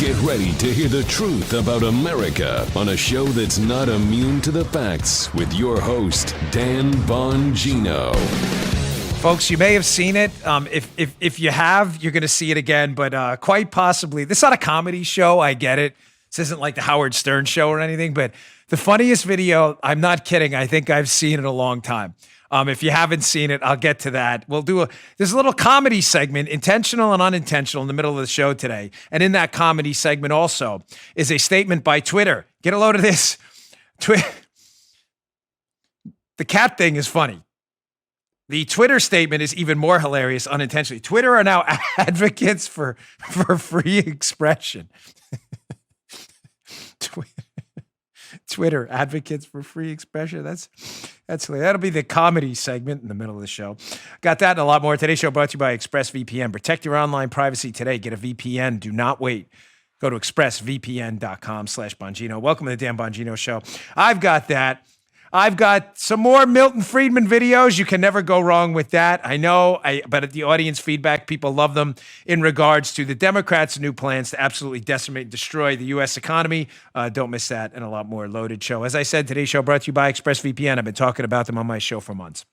Get ready to hear the truth about America on a show that's not immune to the facts with your host, Dan Bongino. Folks, you may have seen it. If you have, you're going to see it again, but quite possibly. This is not a comedy show. I get it. This isn't like the Howard Stern show or anything, but the funniest video, I'm not kidding, I think I've seen in a long time. If you haven't seen it, I'll get to that. There's a little comedy segment, intentional and unintentional, in the middle of the show today. And in that comedy segment also is a statement by Twitter. Get a load of this. The cat thing is funny. The Twitter statement is even more hilarious unintentionally. Twitter are now advocates for free expression. Twitter advocates for free expression. That's that'll be the comedy segment in the middle of the show. Got that and a lot more. Today's show brought to you by Expressvpn. Protect your online privacy today. Get a VPN. Do not wait. Go to expressvpn.com/Bongino. Welcome to the Dan Bongino Show. I've got that. I've got some more Milton Friedman videos. You can never go wrong with that. I know, but at the audience feedback, people love them in regards to the Democrats' new plans to absolutely decimate and destroy the U.S. economy. Don't miss that and a lot more loaded show. As I said, today's show brought to you by Expressvpn. I've been talking about them on my show for months.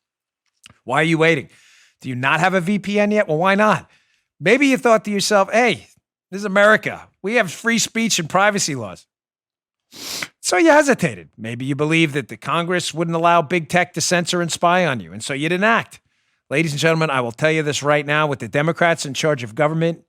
Why are you waiting? Do you not have a VPN yet? Well, why not? Maybe you thought to yourself, hey, this is America. We have free speech and privacy laws. So you hesitated. Maybe you believe that the Congress wouldn't allow big tech to censor and spy on you, and so you didn't act. Ladies and gentlemen, I will tell you this right now, with the Democrats in charge of government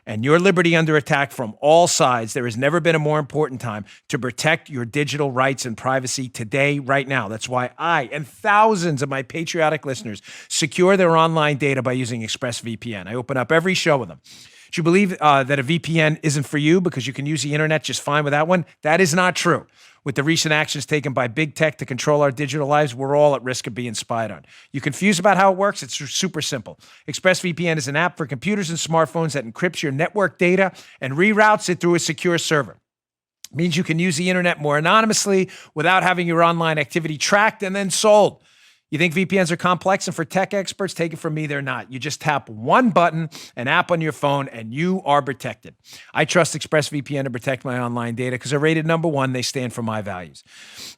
and your liberty under attack from all sides, there has never been a more important time to protect your digital rights and privacy today, right now. That's why I and thousands of my patriotic listeners secure their online data by using ExpressVPN. I open up every show with them. Do you believe that a VPN isn't for you because you can use the internet just fine without one? That is not true. With the recent actions taken by big tech to control our digital lives, we're all at risk of being spied on. You confused about how it works? It's super simple. ExpressVPN is an app for computers and smartphones that encrypts your network data and reroutes it through a secure server. It means you can use the internet more anonymously without having your online activity tracked and then sold. You think VPNs are complex? And for tech experts, take it from me, they're not. You just tap one button, an app on your phone, and you are protected. I trust ExpressVPN to protect my online data because they're rated #1. They stand for my values.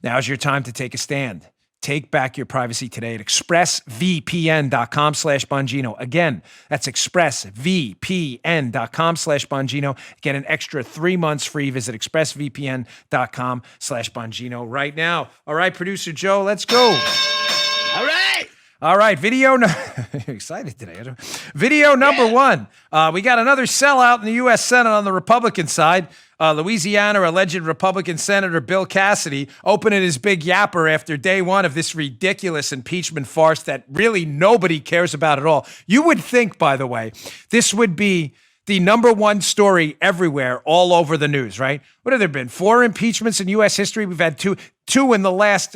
Now's your time to take a stand. Take back your privacy today at expressvpn.com/Bongino. Again, that's expressvpn.com/Bongino. Get an extra 3 months free. Visit expressvpn.com/Bongino right now. All right, producer Joe, let's go. All right, video. Excited today. Video number one. We got another sellout in the U.S. Senate on the Republican side. Louisiana alleged Republican Senator Bill Cassidy opening his big yapper after day one of this ridiculous impeachment farce that really nobody cares about at all. You would think, by the way, this would be the #1 story everywhere, all over the news, right? What have there been? 4 impeachments in U.S. history? We've had two in the last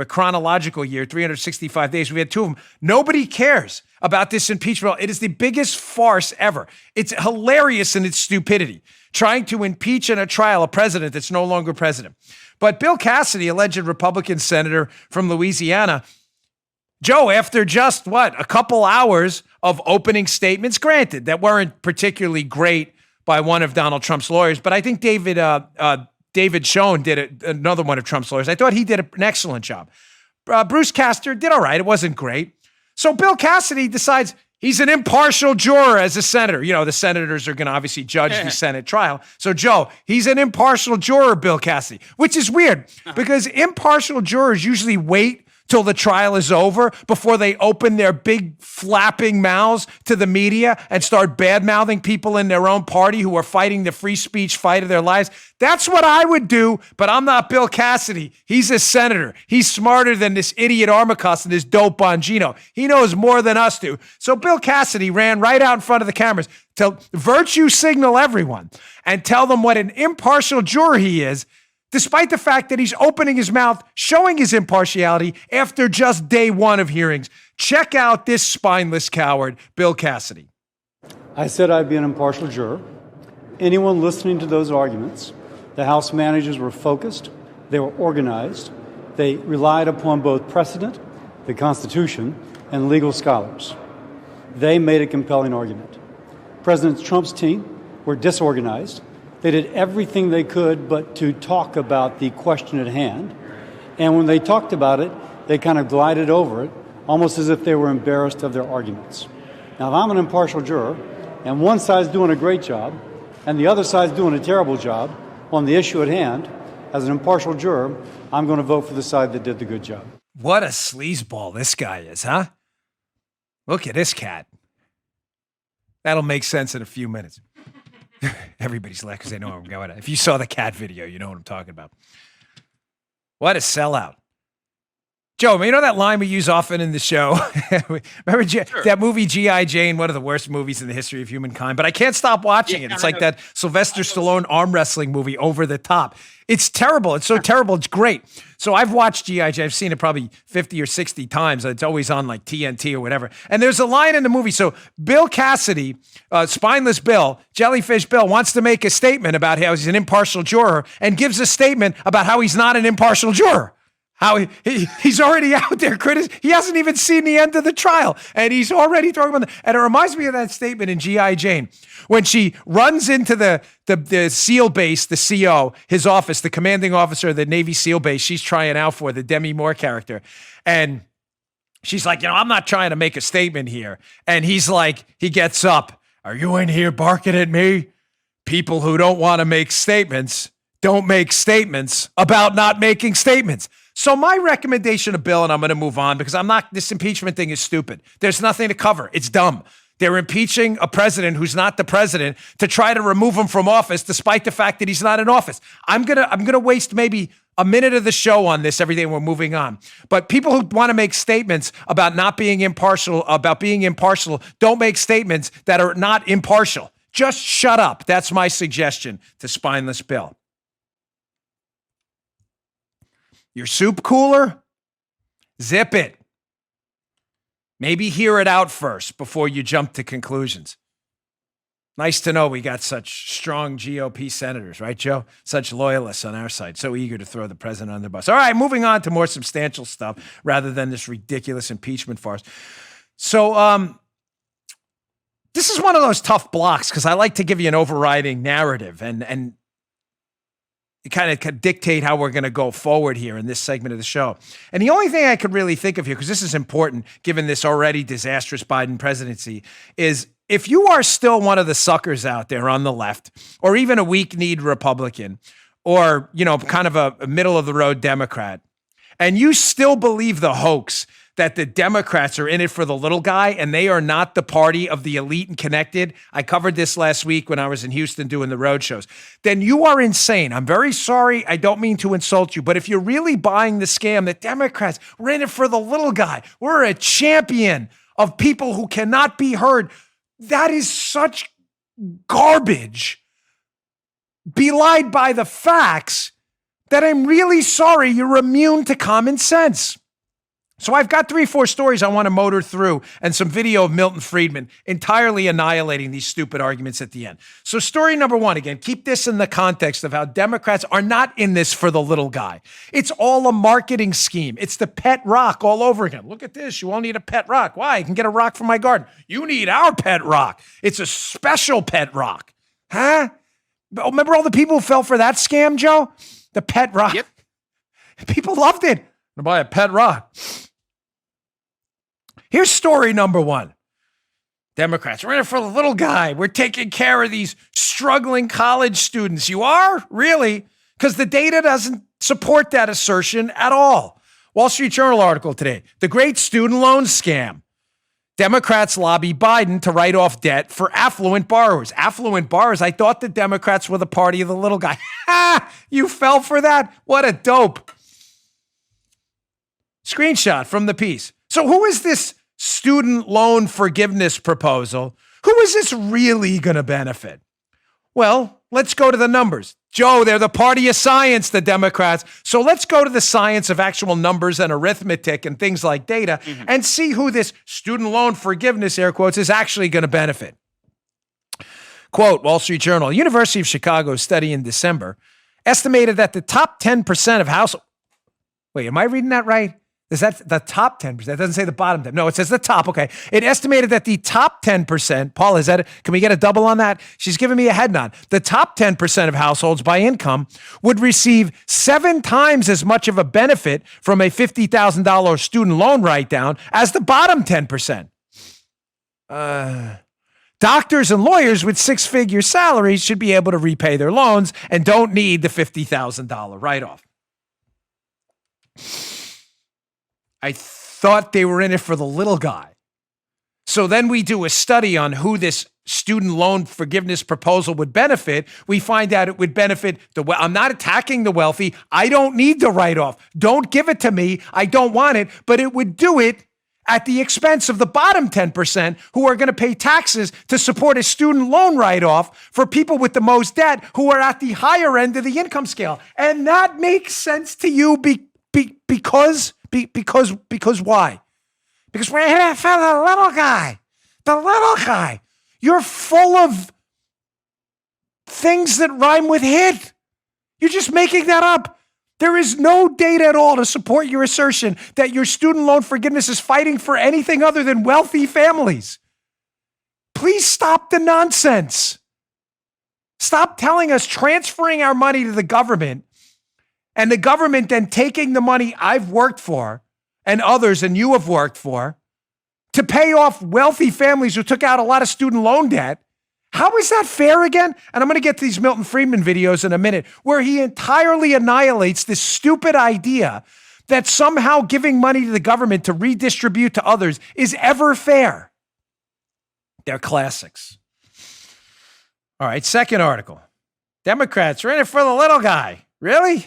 chronological year, 365 days. We had 2 of them. Nobody cares about this impeachment. It is the biggest farce ever. It's hilarious in its stupidity, trying to impeach in a trial a president that's no longer president. But Bill Cassidy, alleged Republican senator from Louisiana, Joe, after just, a couple hours of opening statements, granted, that weren't particularly great by one of Donald Trump's lawyers, but I think David Schoen did another one of Trump's lawyers. I thought he did an excellent job. Bruce Castor did all right. It wasn't great. So Bill Cassidy decides he's an impartial juror as a senator. You know, the senators are going to obviously judge the Senate trial. So, Joe, he's an impartial juror, Bill Cassidy, which is weird because impartial jurors usually wait till the trial is over before they open their big flapping mouths to the media and start bad-mouthing people in their own party who are fighting the free speech fight of their lives. That's what I would do, but I'm not Bill Cassidy. He's a senator. He's smarter than this idiot Armacost and this dope Bongino. He knows more than us do. So Bill Cassidy ran right out in front of the cameras to virtue signal everyone and tell them what an impartial juror he is, despite the fact that he's opening his mouth, showing his impartiality after just day one of hearings. Check out this spineless coward, Bill Cassidy. I said I'd be an impartial juror. Anyone listening to those arguments, the House managers were focused, they were organized, they relied upon both precedent, the Constitution, and legal scholars. They made a compelling argument. President Trump's team were disorganized. They did everything they could but to talk about the question at hand. And when they talked about it, they kind of glided over it, almost as if they were embarrassed of their arguments. Now, if I'm an impartial juror, and one side's doing a great job, and the other side's doing a terrible job on the issue at hand, as an impartial juror, I'm going to vote for the side that did the good job. What a sleazeball this guy is, huh? Look at this cat. That'll make sense in a few minutes. Everybody's laughing because they know where I'm going. If you saw the cat video, you know what I'm talking about. What a sellout. Joe, you know that line we use often in the show? Remember that movie G.I. Jane, one of the worst movies in the history of humankind, but I can't stop watching it. It's like that Sylvester Stallone arm wrestling movie, Over the Top. It's terrible. It's so terrible. It's great. So I've watched G.I. Jane. I've seen it probably 50 or 60 times. It's always on like TNT or whatever. And there's a line in the movie. So Bill Cassidy, Spineless Bill, Jellyfish Bill, wants to make a statement about how he's an impartial juror and gives a statement about how he's not an impartial juror. How he's already out there he hasn't even seen the end of the trial, and he's already throwing on. And it reminds me of that statement in G.I. Jane when she runs into the SEAL base, the CO, his office, the commanding officer of the Navy SEAL base she's trying out for, the Demi Moore character. And she's like, I'm not trying to make a statement here. And he's like, he gets up. Are you in here barking at me? People who don't want to make statements don't make statements about not making statements. So my recommendation to Bill, and I'm going to move on because this impeachment thing is stupid. There's nothing to cover. It's dumb. They're impeaching a president who's not the president to try to remove him from office, despite the fact that he's not in office. I'm gonna waste maybe a minute of the show on this every day. We're moving on. But people who want to make statements about not being impartial, don't make statements that are not impartial. Just shut up. That's my suggestion to Spineless Bill. Your soup cooler? Zip it. Maybe hear it out first before you jump to conclusions. Nice to know we got such strong GOP senators, right, Joe? Such loyalists on our side, so eager to throw the president on the bus. All right, moving on to more substantial stuff rather than this ridiculous impeachment farce. So this is one of those tough blocks because I like to give you an overriding narrative and kind of dictate how we're going to go forward here in this segment of the show. And the only thing I could really think of here, because this is important given this already disastrous Biden presidency, is if you are still one of the suckers out there on the left, or even a weak-kneed Republican, or, kind of a middle-of-the-road Democrat, and you still believe the hoax that the Democrats are in it for the little guy and they are not the party of the elite and connected. I covered this last week when I was in Houston doing the road shows. Then you are insane. I'm very sorry. I don't mean to insult you, but if you're really buying the scam that Democrats, we're in it for the little guy. We're a champion of people who cannot be heard. That is such garbage, belied by the facts, that I'm really sorry you're immune to common sense. So I've got 3-4 stories I want to motor through and some video of Milton Friedman entirely annihilating these stupid arguments at the end. So story number 1, again, keep this in the context of how Democrats are not in this for the little guy. It's all a marketing scheme. It's the pet rock all over again. Look at this. You all need a pet rock. Why? I can get a rock from my garden. You need our pet rock. It's a special pet rock. Huh? Remember all the people who fell for that scam, Joe? The pet rock. Yep. People loved it. I'm gonna buy a pet rock. Here's story number 1. Democrats, we're in it for the little guy. We're taking care of these struggling college students. You are? Really? Because the data doesn't support that assertion at all. Wall Street Journal article today. The great student loan scam. Democrats lobby Biden to write off debt for affluent borrowers. Affluent borrowers? I thought the Democrats were the party of the little guy. Ha! You fell for that? What a dope. Screenshot from the piece. So who is this student loan forgiveness proposal? Who is this really going to benefit? Well, let's go to the numbers. Joe, they're the party of science, the Democrats. So let's go to the science of actual numbers and arithmetic and things like data and see who this student loan forgiveness, air quotes, is actually going to benefit. Quote, Wall Street Journal, University of Chicago study in December estimated that the top 10% of households. Wait, am I reading that right? Is that the top 10%? It doesn't say the bottom 10. No, it says the top. Okay. It estimated that the top 10%, Paul, is that it? Can we get a double on that? She's giving me a head nod. The top 10% of households by income would receive 7 times as much of a benefit from a $50,000 student loan write-down as the bottom 10%. Doctors and lawyers with 6-figure salaries should be able to repay their loans and don't need the $50,000 write-off. I thought they were in it for the little guy. So then we do a study on who this student loan forgiveness proposal would benefit. We find out it would benefit I'm not attacking the wealthy. I don't need the write-off. Don't give it to me. I don't want it. But it would do it at the expense of the bottom 10% who are going to pay taxes to support a student loan write-off for people with the most debt who are at the higher end of the income scale. And that makes sense to you because why? Because we're in it for the little guy. The little guy. You're full of things that rhyme with hit. You're just making that up. There is no data at all to support your assertion that your student loan forgiveness is fighting for anything other than wealthy families. Please stop the nonsense. Stop telling us transferring our money to the government and the government then taking the money I've worked for and others and you have worked for to pay off wealthy families who took out a lot of student loan debt. How is that fair again? And I'm going to get to these Milton Friedman videos in a minute where he entirely annihilates this stupid idea that somehow giving money to the government to redistribute to others is ever fair. They're classics. All right, second article. Democrats are in it for the little guy. Really?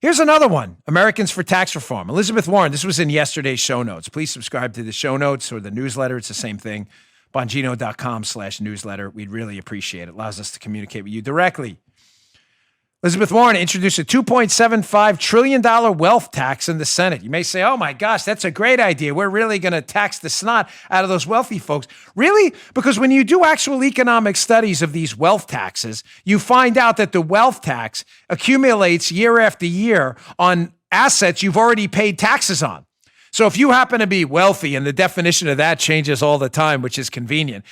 Here's another one. Americans for Tax Reform. Elizabeth Warren. This was in yesterday's show notes. Please subscribe to the show notes or the newsletter. It's the same thing. Bongino.com/newsletter. We'd really appreciate it. Allows us to communicate with you directly. Elizabeth Warren introduced a $2.75 trillion wealth tax in the Senate. You may say, oh my gosh, that's a great idea. We're really going to tax the snot out of those wealthy folks. Really? Because when you do actual economic studies of these wealth taxes, you find out that the wealth tax accumulates year after year on assets you've already paid taxes on. So if you happen to be wealthy, and the definition of that changes all the time, which is convenient,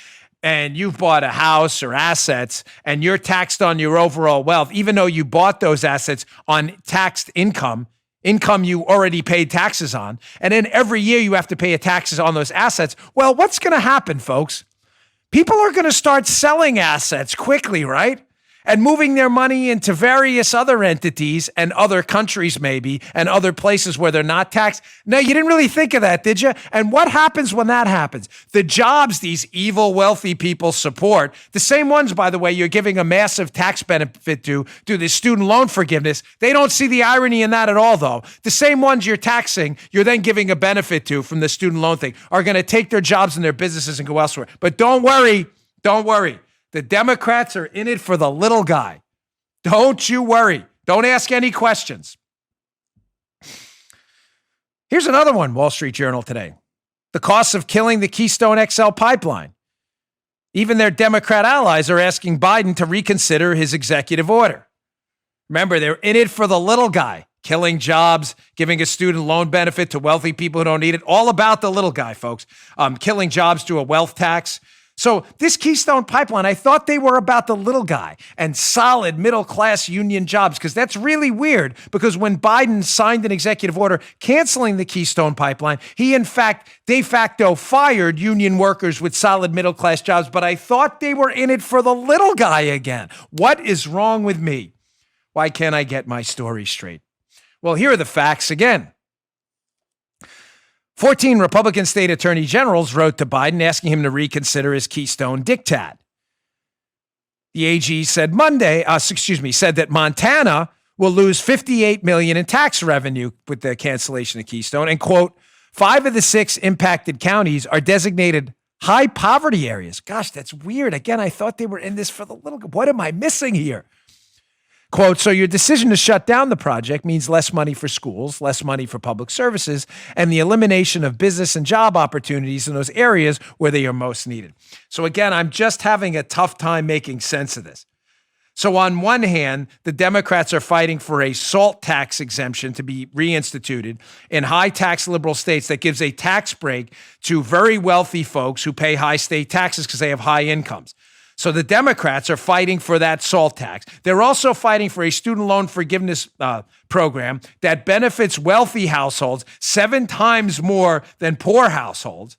and you've bought a house or assets and you're taxed on your overall wealth, even though you bought those assets on taxed income you already paid taxes on, and then every year you have to pay taxes on those assets, well, what's going to happen, folks? People are going to start selling assets quickly, right? And moving their money into various other entities and other countries maybe and other places where they're not taxed. No, you didn't really think of that, did you? And what happens when that happens? The jobs these evil, wealthy people support, the same ones, by the way, you're giving a massive tax benefit to this student loan forgiveness. They don't see the irony in that at all, though. The same ones you're taxing, you're then giving a benefit to from the student loan thing, are going to take their jobs and their businesses and go elsewhere. But don't worry. The Democrats are in it for the little guy. Don't you worry. Don't ask any questions. Here's another one, Wall Street Journal today. The costs of killing the Keystone XL pipeline. Even their Democrat allies are asking Biden to reconsider his executive order. Remember, they're in it for the little guy. Killing jobs, giving a student loan benefit to wealthy people who don't need it. All about the little guy, folks. Killing jobs through a wealth tax. So this Keystone pipeline, I thought they were about the little guy and solid middle-class union jobs, because that's really weird, because when Biden signed an executive order canceling the Keystone pipeline, he, in fact, de facto fired union workers with solid middle-class jobs, but I thought they were in it for the little guy again. What is wrong with me? Why can't I get my story straight? Well, here are the facts again. 14 Republican state attorney generals wrote to Biden asking him to reconsider his Keystone diktat. The AG said that Montana will lose $58 million in tax revenue with the cancellation of Keystone, and quote, 5 of the 6 impacted counties are designated high poverty areas. Gosh, that's weird. Again, I thought they were in this for the little guy. What am I missing here? Quote, so your decision to shut down the project means less money for schools, less money for public services, and the elimination of business and job opportunities in those areas where they are most needed. So again, I'm just having a tough time making sense of this. So on one hand, the Democrats are fighting for a SALT tax exemption to be reinstituted in high tax liberal states that gives a tax break to very wealthy folks who pay high state taxes because they have high incomes. So the Democrats are fighting for that SALT tax. They're also fighting for a student loan forgiveness program that benefits wealthy households 7 times more than poor households.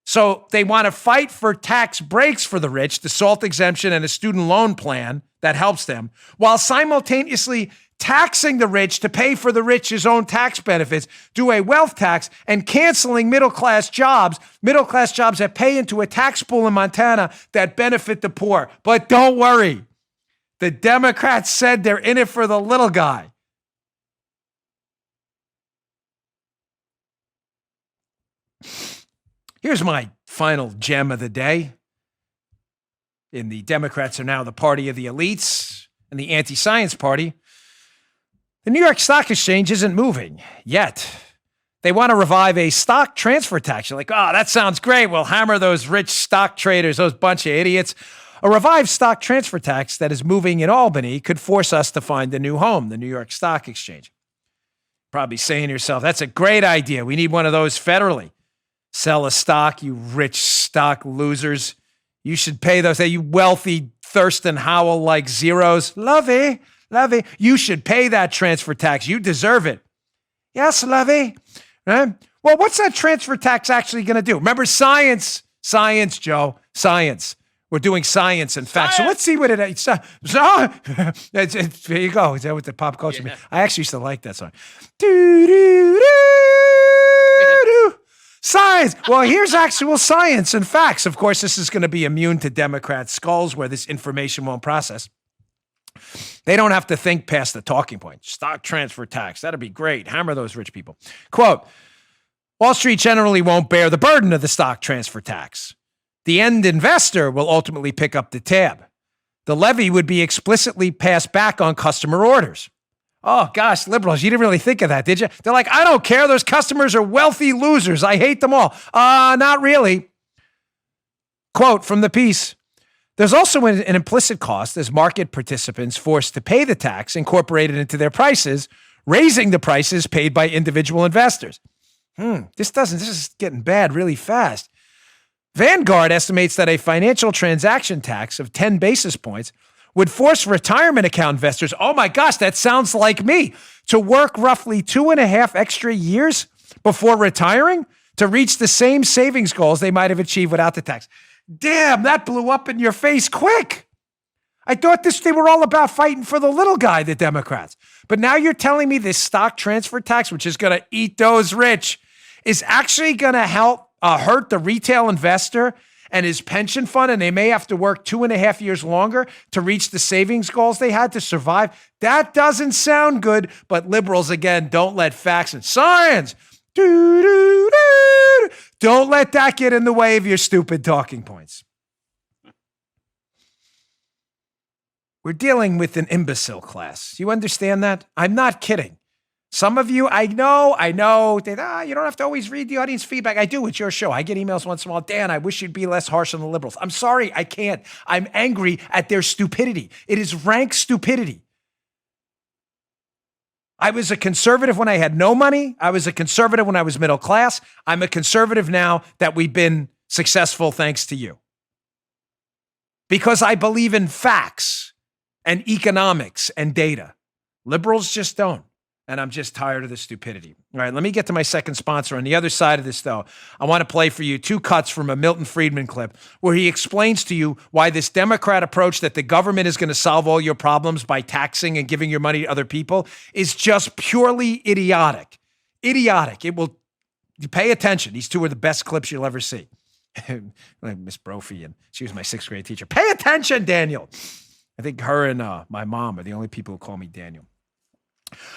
So they want to fight for tax breaks for the rich, the SALT exemption and a student loan plan that helps them, while simultaneously taxing the rich to pay for the rich's own tax benefits, do a wealth tax, and canceling middle-class jobs that pay into a tax pool in Montana that benefit the poor. But don't worry. The Democrats said they're in it for the little guy. Here's my final gem of the day. The Democrats are now the party of the elites and the anti-science party. The New York Stock Exchange isn't moving yet. They want to revive a stock transfer tax. You're like, oh, that sounds great. We'll hammer those rich stock traders, those bunch of idiots. A revived stock transfer tax that is moving in Albany could force us to find a new home, the New York Stock Exchange. Probably saying to yourself, that's a great idea. We need one of those federally. Sell a stock, you rich stock losers. You should pay those, you wealthy Thurston Howell-like zeros. Lovey. You should pay that transfer tax. You deserve it. Yes, Lovey. Right? Well, what's that transfer tax actually going to do? Remember science, Joe, science. We're doing science and facts. So let's see what it is. There you go. Is that what the pop culture means? I actually used to like that song. Science. Well, here's actual science and facts. Of course, this is going to be immune to Democrat skulls where this information won't process. They don't have to think past the talking point. Stock transfer tax. That'd be great. Hammer those rich people. Quote, Wall Street generally won't bear the burden of the stock transfer tax. The end investor will ultimately pick up the tab. The levy would be explicitly passed back on customer orders. Oh, gosh, liberals, you didn't really think of that, did you? They're like, I don't care. Those customers are wealthy losers. I hate them all. Not really. Quote from the piece, there's also an implicit cost as market participants forced to pay the tax incorporated into their prices, raising the prices paid by individual investors. This is getting bad really fast. Vanguard estimates that a financial transaction tax of 10 basis points would force retirement account investors, oh my gosh, that sounds like me, to work roughly 2.5 extra years before retiring to reach the same savings goals they might have achieved without the tax. Damn, that blew up in your face quick. I thought they were all about fighting for the little guy, the Democrats. But now you're telling me this stock transfer tax, which is going to eat those rich, is actually going to help hurt the retail investor and his pension fund, and they may have to work 2.5 years longer to reach the savings goals they had to survive. That doesn't sound good, but liberals, again, don't let facts and science, don't let that get in the way of your stupid talking points. We're dealing with an imbecile class. You understand that? I'm not kidding. Some of you, I know, you don't have to always read the audience feedback. I do. It's your show. I get emails once in a while. Dan, I wish you'd be less harsh on the liberals. I'm sorry. I can't. I'm angry at their stupidity. It is rank stupidity. I was a conservative when I had no money. I was a conservative when I was middle class. I'm a conservative now that we've been successful thanks to you. Because I believe in facts and economics and data. Liberals just don't. And I'm just tired of the stupidity. All right, let me get to my second sponsor. On the other side of this, though, I want to play for you 2 cuts from a Milton Friedman clip where he explains to you why this Democrat approach that the government is going to solve all your problems by taxing and giving your money to other people is just purely idiotic. Idiotic. You pay attention. These 2 are the best clips you'll ever see. Like Miss Brophy, and she was my 6th grade teacher. Pay attention, Daniel. I think her and my mom are the only people who call me Daniel.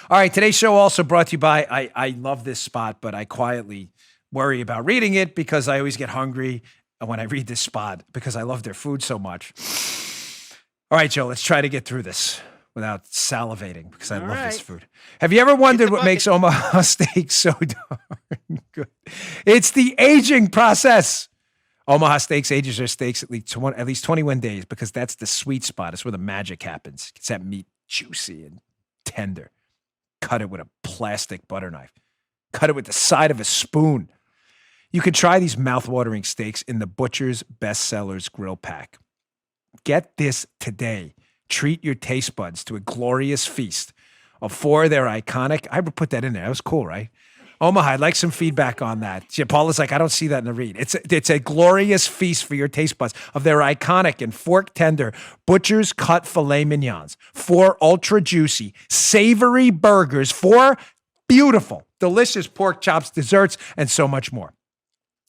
All right, today's show also brought to you by, I love this spot, but I quietly worry about reading it because I always get hungry when I read this spot because I love their food so much. All right, Joe, let's try to get through this without salivating because I love this food. Have you ever wondered what makes Omaha steak so darn good? It's the aging process. Omaha Steaks ages their steaks at least 21 days because that's the sweet spot. It's where the magic happens. Gets that meat juicy and tender. Cut it with a plastic butter knife. Cut it with the side of a spoon. You can try these mouth-watering steaks in the Butcher's Bestsellers Grill Pack. Get this today. Treat your taste buds to a glorious feast of 4 of their iconic. I would put that in there. That was cool, right? Omaha, I'd like some feedback on that. Yeah, Paula's like, I don't see that in the read. It's a glorious feast for your taste buds of their iconic and fork tender Butcher's cut filet mignons, 4 ultra juicy, savory burgers, 4 beautiful, delicious pork chops, desserts, and so much more.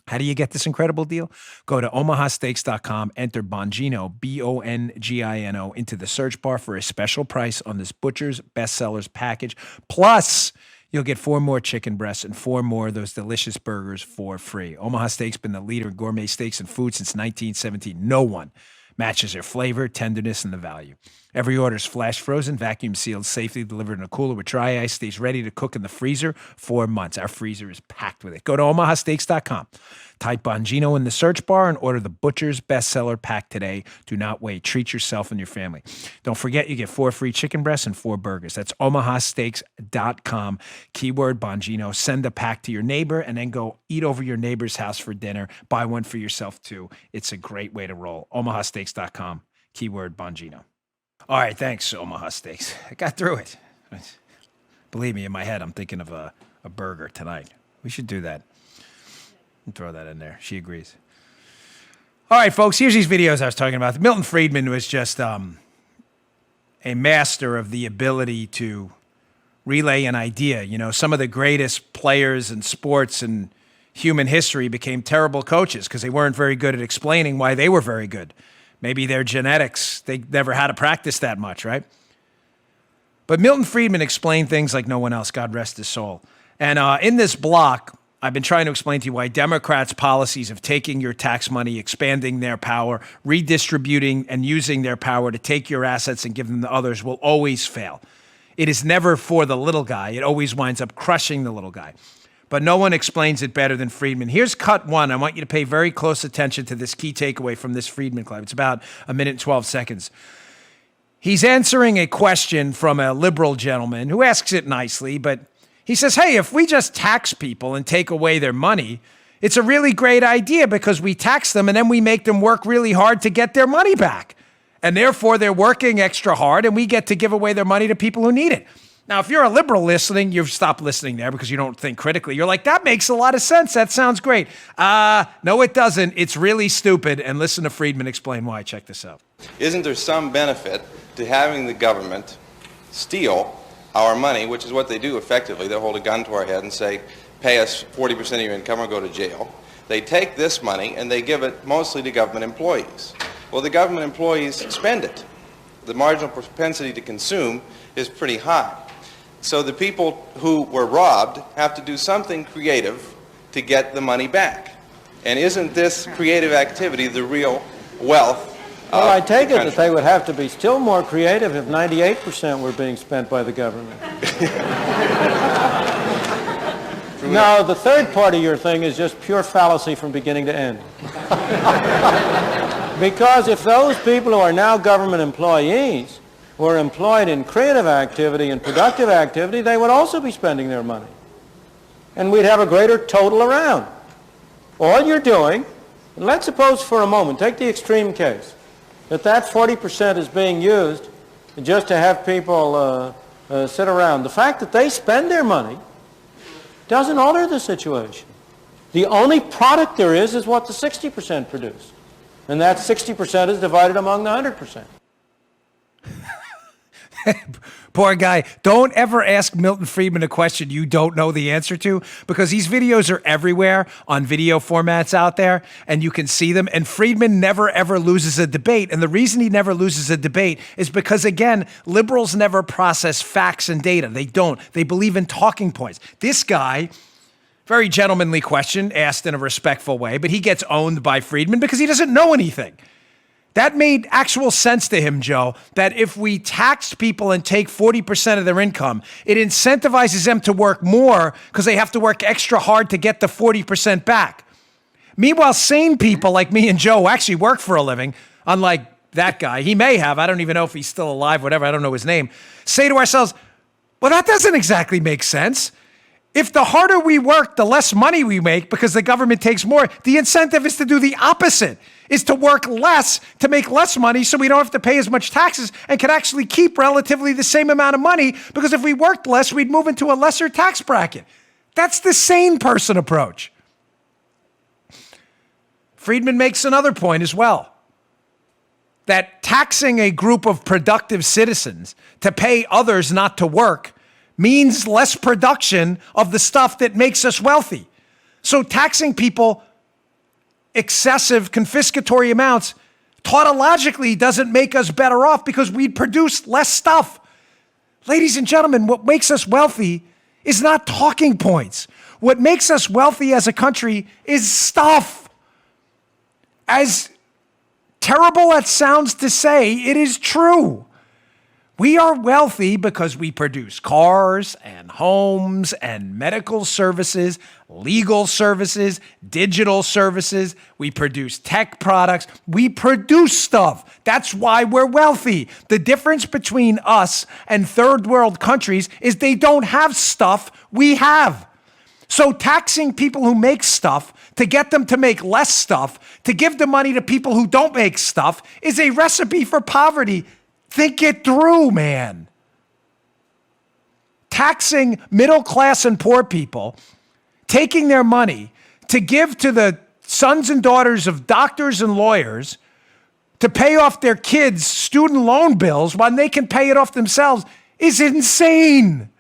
How do you get this incredible deal? Go to omahasteaks.com, enter Bongino, Bongino, into the search bar for a special price on this Butcher's Bestsellers package. Plus, you'll get 4 more chicken breasts and 4 more of those delicious burgers for free. Omaha Steaks been the leader in gourmet steaks and food since 1917. No one matches their flavor, tenderness, and the value. Every order is flash frozen, vacuum sealed, safely delivered in a cooler with dry ice, stays ready to cook in the freezer for months. Our freezer is packed with it. Go to omahasteaks.com. Type Bongino in the search bar and order the Butcher's Bestseller Pack today. Do not wait. Treat yourself and your family. Don't forget, you get 4 free chicken breasts and 4 burgers. That's omahasteaks.com. Keyword Bongino. Send a pack to your neighbor and then go eat over your neighbor's house for dinner. Buy one for yourself too. It's a great way to roll. omahasteaks.com. Keyword Bongino. All right, thanks, Omaha Steaks. I got through it. Believe me, in my head, I'm thinking of a burger tonight. We should do that. Throw that in there. She agrees. All right, folks, here's these videos I was talking about. Milton Friedman was just a master of the ability to relay an idea. You know, some of the greatest players in sports and human history became terrible coaches because they weren't very good at explaining why they were very good. Maybe their genetics, they never had to practice that much, right? But Milton Friedman explained things like no one else, God rest his soul. And in this block, I've been trying to explain to you why Democrats' policies of taking your tax money, expanding their power, redistributing and using their power to take your assets and give them to others will always fail. It is never for the little guy. It always winds up crushing the little guy. But no one explains it better than Friedman. Here's cut 1. I want you to pay very close attention to this key takeaway from this Friedman clip. It's about 1 minute and 12 seconds. He's answering a question from a liberal gentleman who asks it nicely, but he says, hey, if we just tax people and take away their money, it's a really great idea because we tax them and then we make them work really hard to get their money back. And therefore, they're working extra hard and we get to give away their money to people who need it. Now, if you're a liberal listening, you've stopped listening there because you don't think critically. You're like, that makes a lot of sense. That sounds great. No, it doesn't. It's really stupid. And listen to Friedman explain why. Check this out. Isn't there some benefit to having the government steal our money, which is what they do effectively? They hold a gun to our head and say, pay us 40% of your income or go to jail. They take this money and they give it mostly to government employees. Well, the government employees spend it. The marginal propensity to consume is pretty high. So the people who were robbed have to do something creative to get the money back. And isn't this creative activity the real wealth? Well, I take it that they would have to be still more creative if 98% were being spent by the government. No, the third part of your thing is just pure fallacy from beginning to end. Because if those people who are now government employees were employed in creative activity and productive activity, they would also be spending their money. And we'd have a greater total around. All you're doing, and let's suppose for a moment, take the extreme case, that 40% is being used just to have people sit around. The fact that they spend their money doesn't alter the situation. The only product there is what the 60% produce. And that 60% is divided among the 100%. Poor guy. Don't ever ask Milton Friedman a question you don't know the answer to, because these videos are everywhere on video formats out there and you can see them. And Friedman never, ever loses a debate. And the reason he never loses a debate is because, again, liberals never process facts and data. They don't. They believe in talking points. This guy, very gentlemanly question, asked in a respectful way, but he gets owned by Friedman because he doesn't know anything. That made actual sense to him, Joe, that if we tax people and take 40% of their income, it incentivizes them to work more because they have to work extra hard to get the 40% back. Meanwhile, sane people like me and Joe actually work for a living, unlike that guy. He may have. I don't even know if he's still alive, whatever. I don't know his name. Say to ourselves, well, that doesn't exactly make sense. If the harder we work, the less money we make because the government takes more. The incentive is to do the opposite, is to work less to make less money so we don't have to pay as much taxes and can actually keep relatively the same amount of money, because if we worked less, we'd move into a lesser tax bracket. That's the sane person approach. Friedman makes another point as well, that taxing a group of productive citizens to pay others not to work means less production of the stuff that makes us wealthy. So taxing people excessive confiscatory amounts tautologically doesn't make us better off because we'd produce less stuff. Ladies and gentlemen, what makes us wealthy is not talking points. What makes us wealthy as a country is stuff. As terrible as it sounds to say, it is true. We are wealthy because we produce cars and homes and medical services, legal services, digital services. We produce tech products. We produce stuff. That's why we're wealthy. The difference between us and third world countries is they don't have stuff we have. So taxing people who make stuff to get them to make less stuff, to give the money to people who don't make stuff, is a recipe for poverty. Think it through, man. Taxing middle class and poor people, taking their money to give to the sons and daughters of doctors and lawyers to pay off their kids' student loan bills when they can pay it off themselves is insane.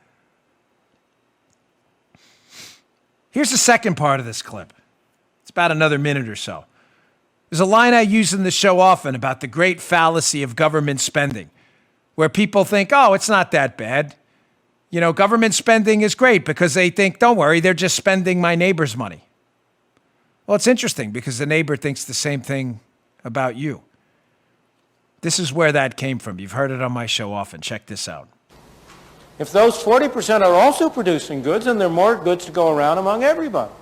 Here's the second part of this clip. It's about another minute or so. There's a line I use in the show often about the great fallacy of government spending, where people think, oh, it's not that bad. You know, government spending is great because they think, don't worry, they're just spending my neighbor's money. Well, it's interesting because the neighbor thinks the same thing about you. This is where that came from. You've heard it on my show often. Check this out. If those 40% are also producing goods, then there are more goods to go around among everybody.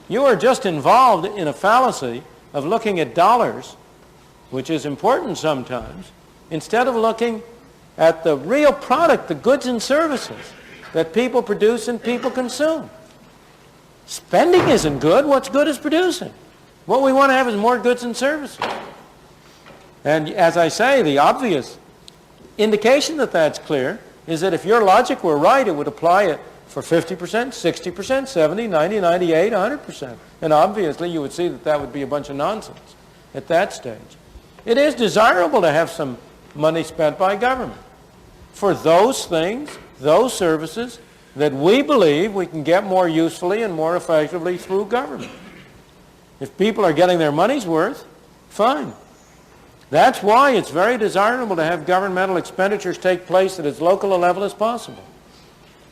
You are just involved in a fallacy of looking at dollars, which is important sometimes, instead of looking at the real product, the goods and services that people produce and people consume. Spending isn't good. What's good is producing. What we want to have is more goods and services. And as I say, the obvious indication that that's clear is that if your logic were right, it would apply it for 50%, 60%, 70, 90, 98, 100%. And obviously you would see that that would be a bunch of nonsense at that stage. It is desirable to have some money spent by government for those things, those services that we believe we can get more usefully and more effectively through government. If people are getting their money's worth, fine. That's why it's very desirable to have governmental expenditures take place at as local a level as possible.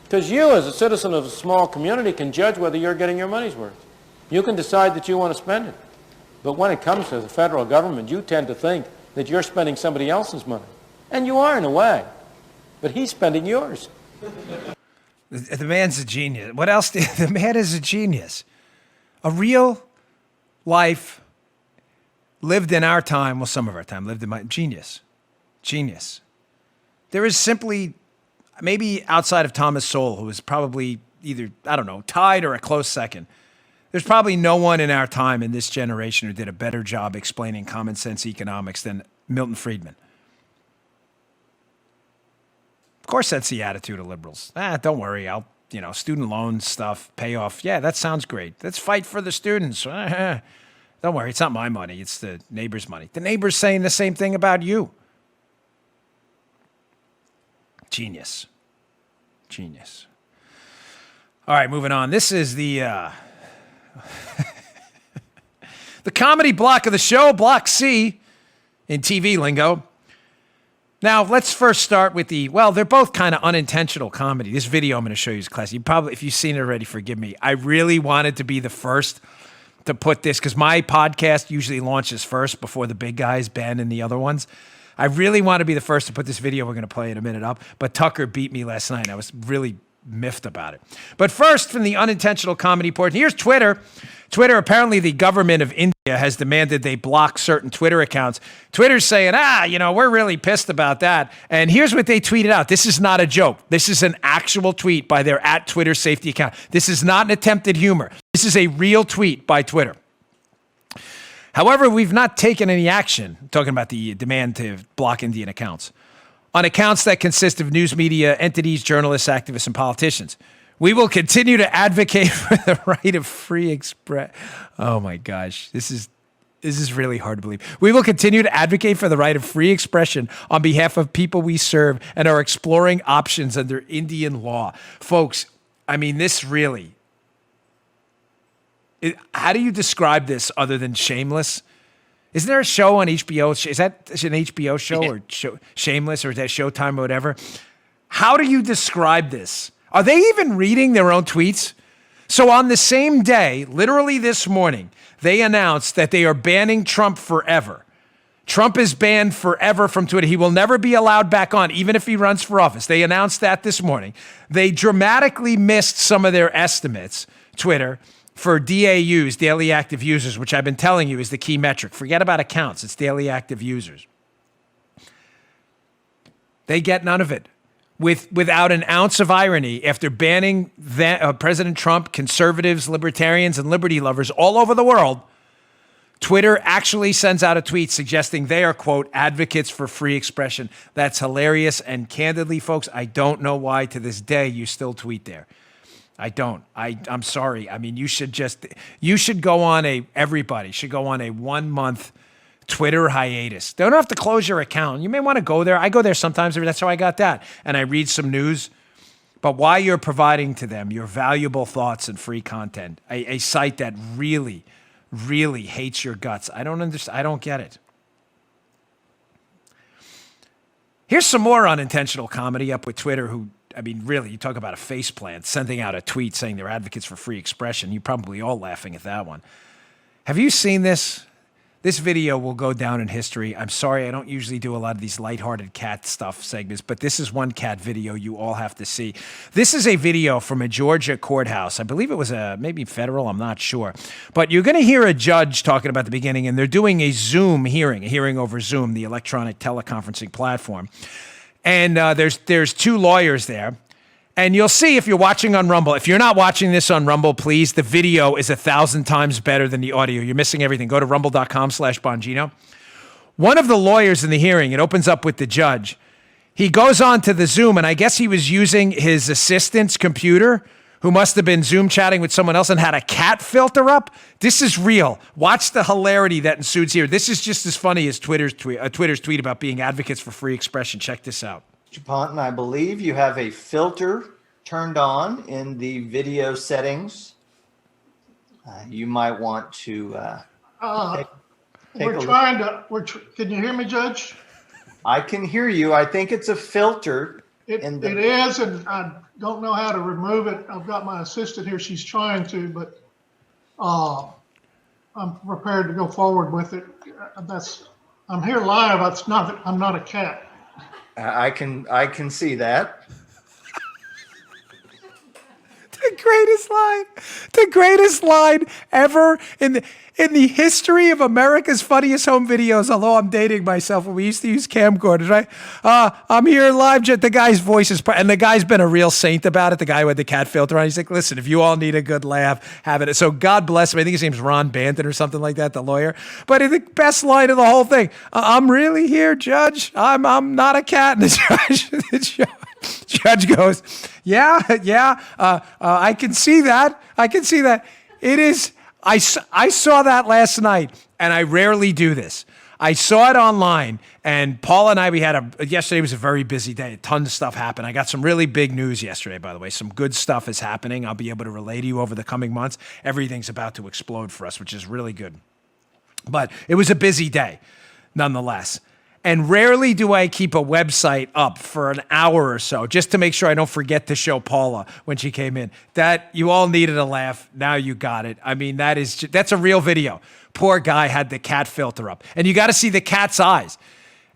Because you, as a citizen of a small community, can judge whether you're getting your money's worth. You can decide that you want to spend it. But when it comes to the federal government, you tend to think that you're spending somebody else's money. And you are in a way. But he's spending yours. The man's a genius. What else? The man is a genius. A real life lived in our time, well, some of our time, lived in my genius. Genius. There is simply, maybe outside of Thomas Sowell, who is probably either, I don't know, tied or a close second, there's probably no one in our time in this generation who did a better job explaining common sense economics than Milton Friedman. Of course, that's the attitude of liberals. Don't worry, student loan stuff, pay off. Yeah, that sounds great. Let's fight for the students. Don't worry, it's not my money, it's the neighbor's money. The neighbor's saying the same thing about you. Genius. Genius. All right, moving on. This is the the comedy block of the show, Block C in TV lingo. Now, let's first start with they're both kind of unintentional comedy. This video I'm going to show you is classic. You probably, if you've seen it already, forgive me. I really wanted to be the first to put this, because my podcast usually launches first before the big guys, Ben and the other ones. I really want to be the first to put this video we're going to play in a minute up, but Tucker beat me last night. I was really miffed about it. But first, from the unintentional comedy portion, here's Twitter. Twitter, apparently the government of India has demanded they block certain Twitter accounts. Twitter's saying, we're really pissed about that. And here's what they tweeted out. This is not a joke. This is an actual tweet by their @Twitter safety account. This is not an attempted humor. This is a real tweet by Twitter. However, we've not taken any action, talking about the demand to block Indian accounts, on accounts that consist of news media entities, journalists, activists, and politicians. We will continue to advocate for the right of free express. Oh my gosh, this is really hard to believe. We will continue to advocate for the right of free expression on behalf of people we serve and are exploring options under Indian law. Folks, I mean, this really, how do you describe this other than shameless? Isn't there a show on HBO? Is that an HBO show or Shameless, or is that Showtime or whatever? How do you describe this? Are they even reading their own tweets? So on the same day, literally this morning, they announced that they are banning Trump forever. Trump is banned forever from Twitter. He will never be allowed back on, even if he runs for office. They announced that this morning. They dramatically missed some of their estimates, Twitter, for DAUs, daily active users, which I've been telling you is the key metric. Forget about accounts. It's daily active users. They get none of it. Without an ounce of irony, after banning President Trump, conservatives, libertarians, and liberty lovers all over the world, Twitter actually sends out a tweet suggesting they are, quote, advocates for free expression. That's hilarious. And candidly, folks, I don't know why to this day you still tweet there. I don't. I'm sorry. I mean, everybody should go on a 1 month Twitter hiatus. They don't have to close your account. You may want to go there. I go there sometimes. That's how I got that. And I read some news. But while you're providing to them your valuable thoughts and free content, a site that really, really hates your guts, I don't understand. I don't get it. Here's some more unintentional comedy up with Twitter really, you talk about a faceplant, sending out a tweet saying they're advocates for free expression. You're probably all laughing at that one. Have you seen this? This video will go down in history. I'm sorry, I don't usually do a lot of these lighthearted cat stuff segments, but this is one cat video you all have to see. This is a video from a Georgia courthouse. I believe it was maybe federal, I'm not sure. But you're going to hear a judge talking about the beginning, and they're doing a Zoom hearing, a hearing over Zoom, the electronic teleconferencing platform. And there's two lawyers there. And you'll see if you're watching on Rumble. If you're not watching this on Rumble, please, the video is 1,000 times better than the audio. You're missing everything. Go to rumble.com/Bongino. One of the lawyers in the hearing, it opens up with the judge. He goes on to the Zoom, and I guess he was using his assistant's computer, who must have been Zoom chatting with someone else and had a cat filter up. This is real. Watch the hilarity that ensues here. This is just as funny as Twitter's tweet about being advocates for free expression. Check this out. Mr. Ponton, I believe you have a filter turned on in the video settings. You might want to take a look. Can you hear me, Judge? I can hear you. I think it's a filter. It is, and I don't know how to remove it. I've got my assistant here. She's trying to, but I'm prepared to go forward with it. I'm here live. I'm not a cat. I can see that. The greatest line ever in the history of America's Funniest Home Videos, although I'm dating myself when we used to use camcorders, right? I'm here live. The guy's voice is, and the guy's been a real saint about it, the guy with the cat filter on. He's like, listen, if you all need a good laugh, have it. So God bless him. I think his name's Ron Banton or something like that, the lawyer. But the best line of the whole thing, I'm really here, Judge. I'm not a cat. And the judge goes, yeah, I can see that. It is. I saw that last night, and I rarely do this. I saw it online, and Paula and I, yesterday was a very busy day. A ton of stuff happened. I got some really big news yesterday, by the way. Some good stuff is happening. I'll be able to relay to you over the coming months. Everything's about to explode for us, which is really good. But it was a busy day, nonetheless. And rarely do I keep a website up for an hour or so just to make sure I don't forget to show Paula when she came in. That you all needed a laugh. Now you got it. I mean, that's a real video. Poor guy had the cat filter up. And you got to see the cat's eyes.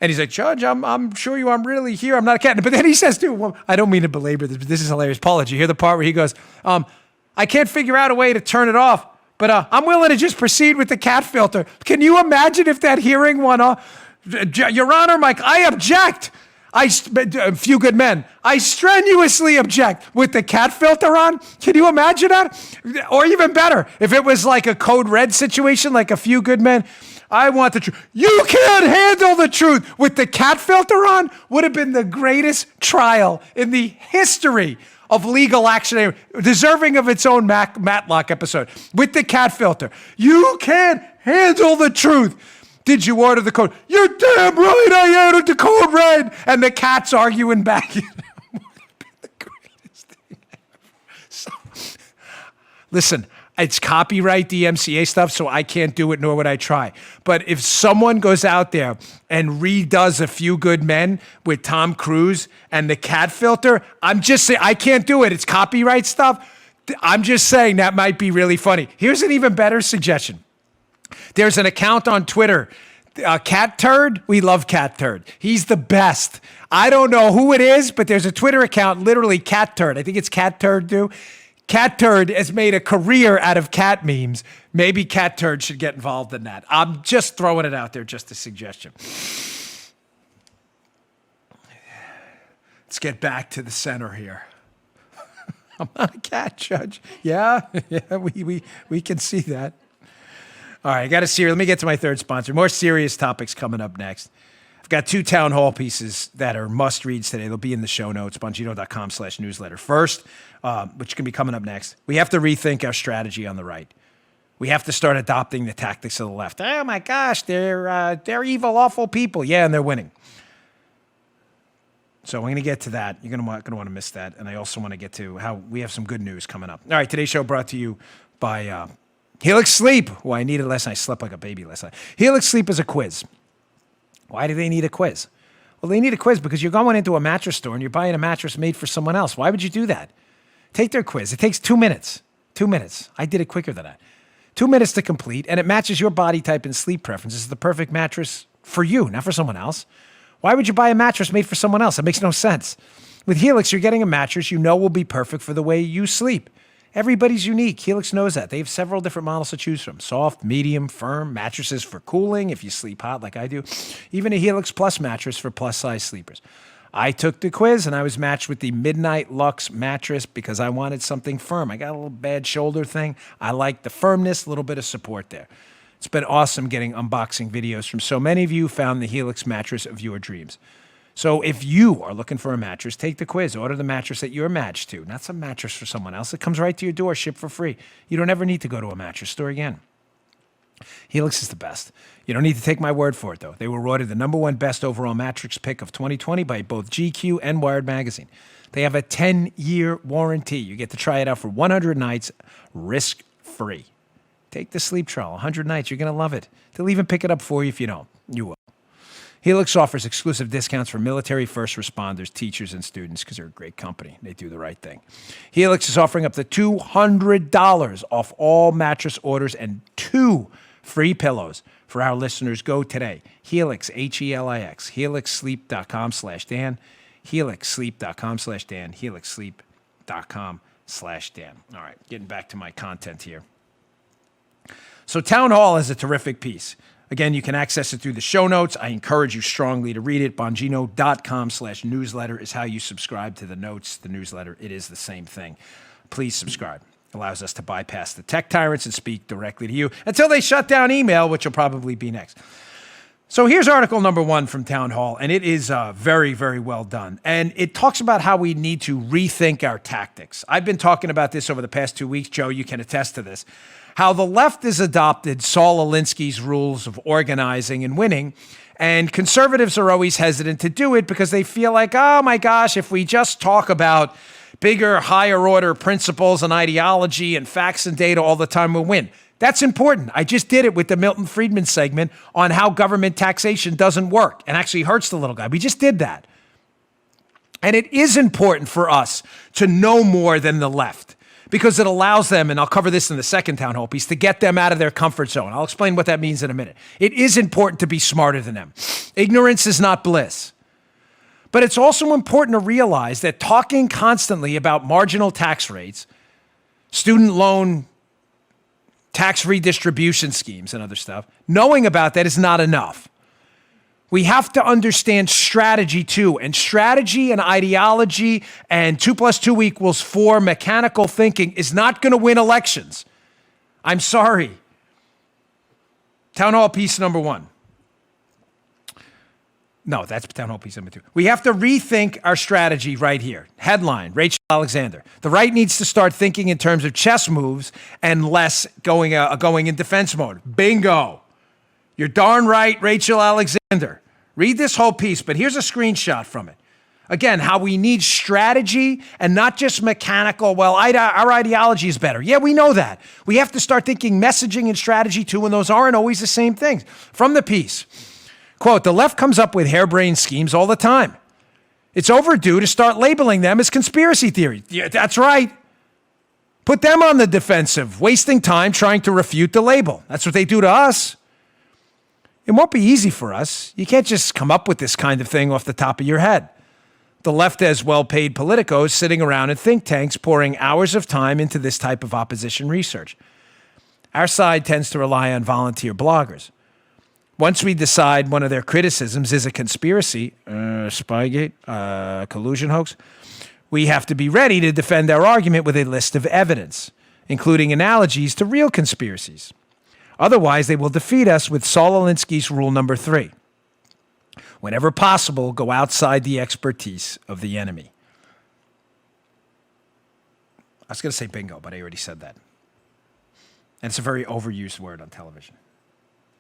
And he's like, Judge, I'm sure I'm really here. I'm not a cat. But then he says, too, well, I don't mean to belabor this, but this is hilarious. Paul, did you hear the part where he goes, I can't figure out a way to turn it off, but I'm willing to just proceed with the cat filter. Can you imagine if that hearing went off? Your Honor, Mike, I object. A few good men. I strenuously object with the cat filter on. Can you imagine that? Or even better, if it was like a code red situation, like a few good men. I want the truth. You can't handle the truth with the cat filter on. Would have been the greatest trial in the history of legal action, deserving of its own Matlock episode. With the cat filter. You can't handle the truth. Did you order the code? You're damn right I ordered the code red. And the cat's arguing back. The greatest thing ever. So, listen, it's copyright DMCA stuff, so I can't do it, nor would I try. But if someone goes out there and redoes A Few Good Men with Tom Cruise and the cat filter, I'm just saying, I can't do it. It's copyright stuff. I'm just saying that might be really funny. Here's an even better suggestion. There's an account on Twitter, Cat Turd. We love Cat Turd. He's the best. I don't know who it is, but there's a Twitter account, literally Cat Turd. I think it's Cat Turd, too. Cat Turd has made a career out of cat memes. Maybe Cat Turd should get involved in that. I'm just throwing it out there, just a suggestion. Let's get back to the center here. I'm not a cat, Judge. Yeah, we can see that. All right, I got to let me get to my third sponsor. More serious topics coming up next. I've got 2 town hall pieces that are must-reads today. They'll be in the show notes, bongino.com/newsletter. First, which can be coming up next, we have to rethink our strategy on the right. We have to start adopting the tactics of the left. Oh, my gosh, they're evil, awful people. Yeah, and they're winning. So I'm going to get to that. You're going to want to miss that. And I also want to get to how we have some good news coming up. All right, today's show brought to you by Helix Sleep. Well, I needed last night. I slept like a baby last night. Helix Sleep is a quiz. Why do they need a quiz? Well, they need a quiz because you're going into a mattress store and you're buying a mattress made for someone else. Why would you do that? Take their quiz. It takes 2 minutes. 2 minutes. I did it quicker than that. 2 minutes to complete, and it matches your body type and sleep preferences. It's the perfect mattress for you, not for someone else. Why would you buy a mattress made for someone else? It makes no sense. With Helix, you're getting a mattress you know will be perfect for the way you sleep. Everybody's unique. Helix knows that. They have several different models to choose from. Soft, medium, firm, mattresses for cooling if you sleep hot like I do. Even a Helix Plus mattress for plus-size sleepers. I took the quiz and I was matched with the Midnight Luxe mattress because I wanted something firm. I got a little bad shoulder thing. I like the firmness, a little bit of support there. It's been awesome getting unboxing videos from so many of you who found the Helix mattress of your dreams. So if you are looking for a mattress, take the quiz. Order the mattress that you're matched to, not some mattress for someone else. It comes right to your door, shipped for free. You don't ever need to go to a mattress store again. Helix is the best. You don't need to take my word for it, though. They were awarded the #1 best overall mattress pick of 2020 by both GQ and Wired Magazine. They have a 10-year warranty. You get to try it out for 100 nights, risk-free. Take the sleep trial, 100 nights. You're going to love it. They'll even pick it up for you if you don't. You will. Helix offers exclusive discounts for military, first responders, teachers, and students because they're a great company. They do the right thing. Helix is offering up to $200 off all mattress orders and 2 free pillows for our listeners. Go today. Helix, Helix, helixsleep.com/Dan, helixsleep.com/Dan, helixsleep.com/Dan. All right, getting back to my content here. So Town Hall is a terrific piece. Again, you can access it through the show notes. I encourage you strongly to read it. Bongino.com/newsletter is how you subscribe to the notes, the newsletter. It is the same thing. Please subscribe. It allows us to bypass the tech tyrants and speak directly to you until they shut down email, which will probably be next. So here's article number 1 from Town Hall, and it is very, very well done. And it talks about how we need to rethink our tactics. I've been talking about this over the past 2 weeks. Joe, you can attest to this. How the left has adopted Saul Alinsky's rules of organizing and winning, and conservatives are always hesitant to do it because they feel like, oh my gosh, if we just talk about bigger, higher order principles and ideology and facts and data all the time, we'll win. That's important. I just did it with the Milton Friedman segment on how government taxation doesn't work and actually hurts the little guy. We just did that. And it is important for us to know more than the left, because it allows them, and I'll cover this in the second Town Hall piece, to get them out of their comfort zone. I'll explain what that means in a minute. It is important to be smarter than them. Ignorance is not bliss. But it's also important to realize that talking constantly about marginal tax rates, student loan tax redistribution schemes and other stuff, knowing about that is not enough. We have to understand strategy too, and strategy and ideology and 2 + 2 = 4 mechanical thinking is not going to win elections. I'm sorry. Town hall piece number 1. No, that's town hall piece number 2. We have to rethink our strategy right here. Headline, Rachel Alexander. The right needs to start thinking in terms of chess moves and less going in defense mode. Bingo. You're darn right, Rachel Alexander. Read this whole piece, but here's a screenshot from it. Again, how we need strategy and not just mechanical, well, our ideology is better. Yeah, we know that. We have to start thinking messaging and strategy too, and those aren't always the same things. From the piece. Quote, the left comes up with harebrained schemes all the time. It's overdue to start labeling them as conspiracy theory. Yeah, that's right. Put them on the defensive, wasting time trying to refute the label. That's what they do to us. It won't be easy for us. You can't just come up with this kind of thing off the top of your head. The left has well-paid politicos sitting around in think tanks pouring hours of time into this type of opposition research. Our side tends to rely on volunteer bloggers. Once we decide one of their criticisms is a conspiracy, Spygate, collusion hoax, we have to be ready to defend our argument with a list of evidence, including analogies to real conspiracies. Otherwise, they will defeat us with Saul Alinsky's rule number 3. Whenever possible, go outside the expertise of the enemy. I was going to say bingo, but I already said that. And it's a very overused word on television.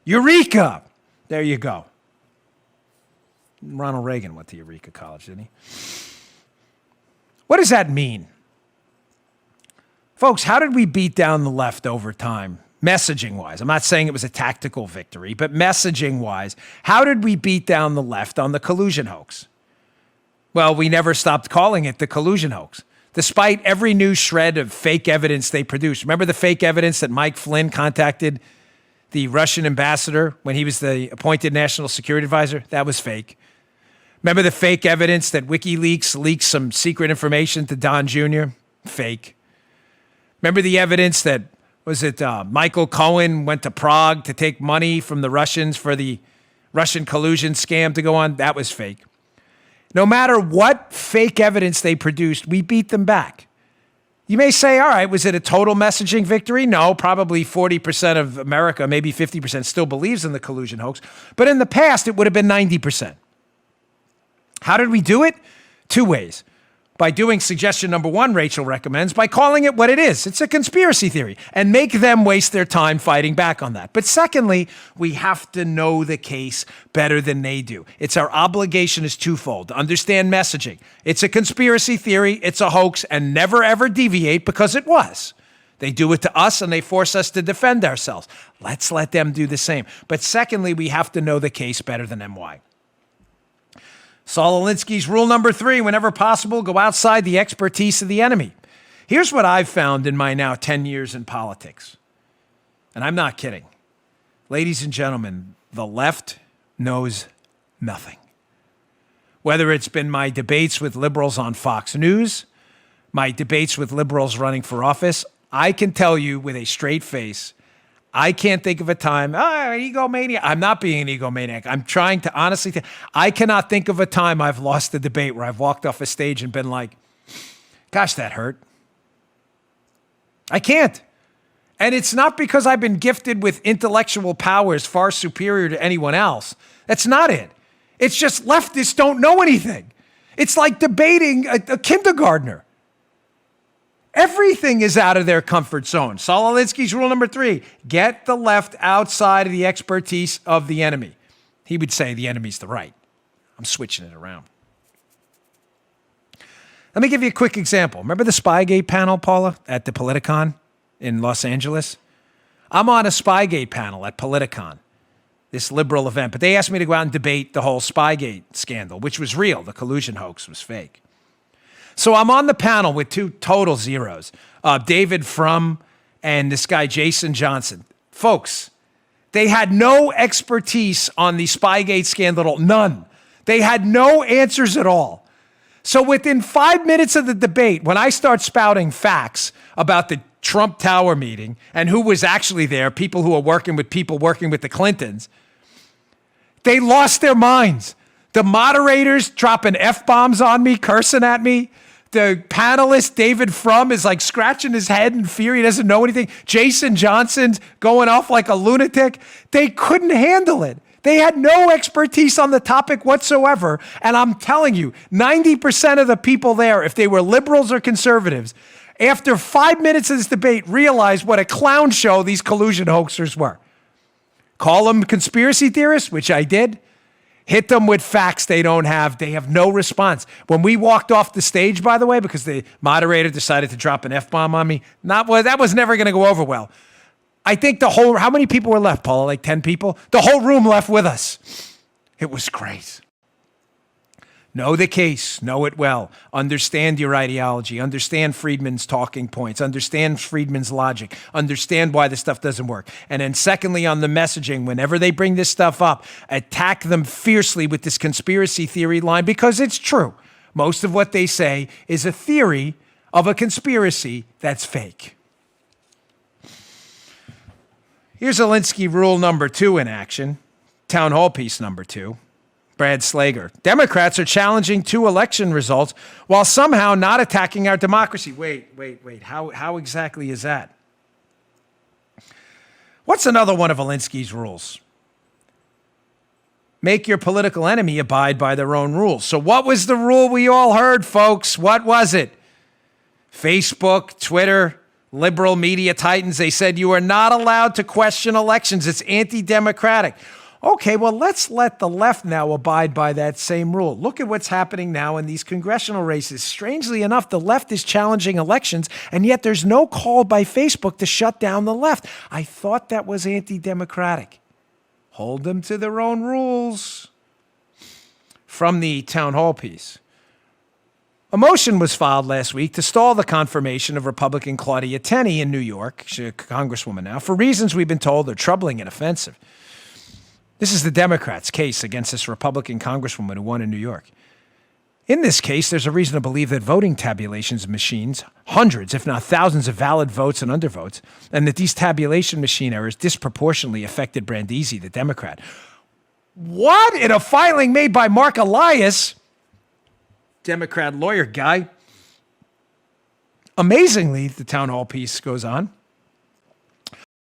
Eureka! There you go. Ronald Reagan went to Eureka College, didn't he? What does that mean? Folks, how did we beat down the left over time, messaging-wise? I'm not saying it was a tactical victory, but messaging-wise, how did we beat down the left on the collusion hoax? Well, we never stopped calling it the collusion hoax, despite every new shred of fake evidence they produced. Remember the fake evidence that Mike Flynn contacted the Russian ambassador when he was the appointed national security advisor? That was fake. Remember the fake evidence that WikiLeaks leaked some secret information to Don Jr.? Fake. Remember the evidence that, Michael Cohen went to Prague to take money from the Russians for the Russian collusion scam to go on? That was fake. No matter what fake evidence they produced, we beat them back. You may say, all right, was it a total messaging victory? No, probably 40% of America, maybe 50% still believes in the collusion hoax. But in the past, it would have been 90%. How did we do it? 2 ways. By doing suggestion number 1, Rachel recommends, by calling it what it is. It's a conspiracy theory, and make them waste their time fighting back on that. But secondly, we have to know the case better than they do. It's our obligation is twofold. To understand messaging. It's a conspiracy theory, it's a hoax, and never ever deviate because it was. They do it to us and they force us to defend ourselves. Let's let them do the same. But secondly, we have to know the case better than MY. Saul Alinsky's rule number 3, whenever possible, go outside the expertise of the enemy. Here's what I've found in my now 10 years in politics. And I'm not kidding. Ladies and gentlemen, the left knows nothing. Whether it's been my debates with liberals on Fox News, my debates with liberals running for office, I can tell you with a straight face, I can't think of a time, egomaniac. I'm not being an egomaniac. I'm trying to honestly think. I cannot think of a time I've lost a debate where I've walked off a stage and been like, gosh, that hurt. I can't. And it's not because I've been gifted with intellectual powers far superior to anyone else. That's not it. It's just leftists don't know anything. It's like debating a kindergartner. Everything is out of their comfort zone. Saul Alinsky's rule number 3, get the left outside of the expertise of the enemy. He would say the enemy's the right. I'm switching it around. Let me give you a quick example. Remember the Spygate panel, Paula, at the Politicon in Los Angeles? I'm on a Spygate panel at Politicon, this liberal event, but they asked me to go out and debate the whole Spygate scandal, which was real. The collusion hoax was fake. So I'm on the panel with 2 total zeros, David Frum and this guy, Jason Johnson. Folks, They had no expertise on the Spygate scandal, none. They had no answers at all. So within 5 minutes of the debate, when I start spouting facts about the Trump Tower meeting and who was actually there, people who are working with the Clintons, they lost their minds. The moderators dropping F-bombs on me, cursing at me. The panelist, David Frum, is like scratching his head in fear. He doesn't know anything. Jason Johnson's going off like a lunatic. They couldn't handle it. They had no expertise on the topic whatsoever. And I'm telling you, 90% of the people there, if they were liberals or conservatives, after 5 minutes of this debate, realized what a clown show these collusion hoaxers were. Call them conspiracy theorists, which I did. Hit them with facts they don't have. They have no response. When we walked off the stage, by the way, because the moderator decided to drop an F-bomb on me, that was never going to go over well. I think how many people were left, Paula? Like 10 people? The whole room left with us. It was great. Know the case. Know it well. Understand your ideology. Understand Friedman's talking points. Understand Friedman's logic. Understand why this stuff doesn't work. And then secondly, on the messaging, whenever they bring this stuff up, attack them fiercely with this conspiracy theory line because it's true. Most of what they say is a theory of a conspiracy that's fake. Here's Alinsky rule number 2 in action. Town hall piece number 2. Brad Slager. Democrats are challenging 2 election results while somehow not attacking our democracy. Wait. How exactly is that? What's another one of Alinsky's rules? Make your political enemy abide by their own rules. So what was the rule we all heard, folks? What was it? Facebook, Twitter, liberal media titans, they said you are not allowed to question elections. It's anti-democratic. Okay, well, let's let the left now abide by that same rule. Look at what's happening now in these congressional races. Strangely enough, the left is challenging elections, and yet there's no call by Facebook to shut down the left. I thought that was anti-democratic. Hold them to their own rules. From the town hall piece. A motion was filed last week to stall the confirmation of Republican Claudia Tenney in New York, she's a congresswoman now, for reasons we've been told are troubling and offensive. This is the Democrats' case against this Republican congresswoman who won in New York. In this case, there's a reason to believe that voting tabulations machines, hundreds, if not thousands of valid votes and undervotes, and that these tabulation machine errors disproportionately affected Brandisi, the Democrat. What? In a filing made by Mark Elias, Democrat lawyer guy. Amazingly, the town hall piece goes on,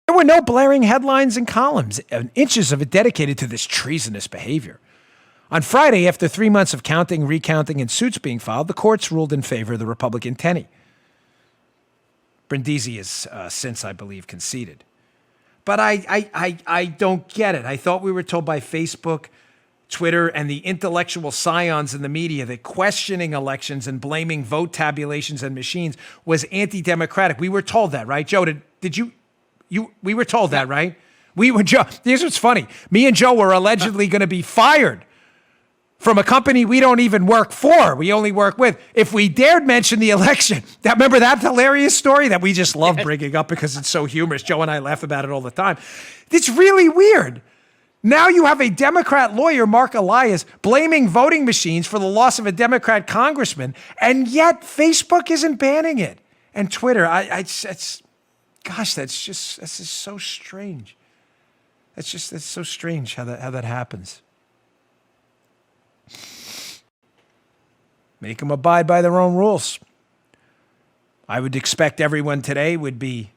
there were no blaring headlines and columns, and inches of it dedicated to this treasonous behavior. On Friday, after 3 months of counting, recounting, and suits being filed, the courts ruled in favor of the Republican Tenney. Brindisi has since, I believe, conceded. But I don't get it. I thought we were told by Facebook, Twitter, and the intellectual scions in the media that questioning elections and blaming vote tabulations and machines was anti-democratic. We were told that, right? Joe, did you we were told that, right? Joe, here's what's funny. Me and Joe were allegedly going to be fired from a company we don't even work for. We only work with. If we dared mention the election, remember that hilarious story that we just love bringing up because it's so humorous. Joe and I laugh about it all the time. It's really weird. Now you have a Democrat lawyer, Mark Elias, blaming voting machines for the loss of a Democrat congressman, and yet Facebook isn't banning it. And Twitter, that's just so strange. That's so strange how that happens. Make them abide by their own rules. I would expect everyone today would be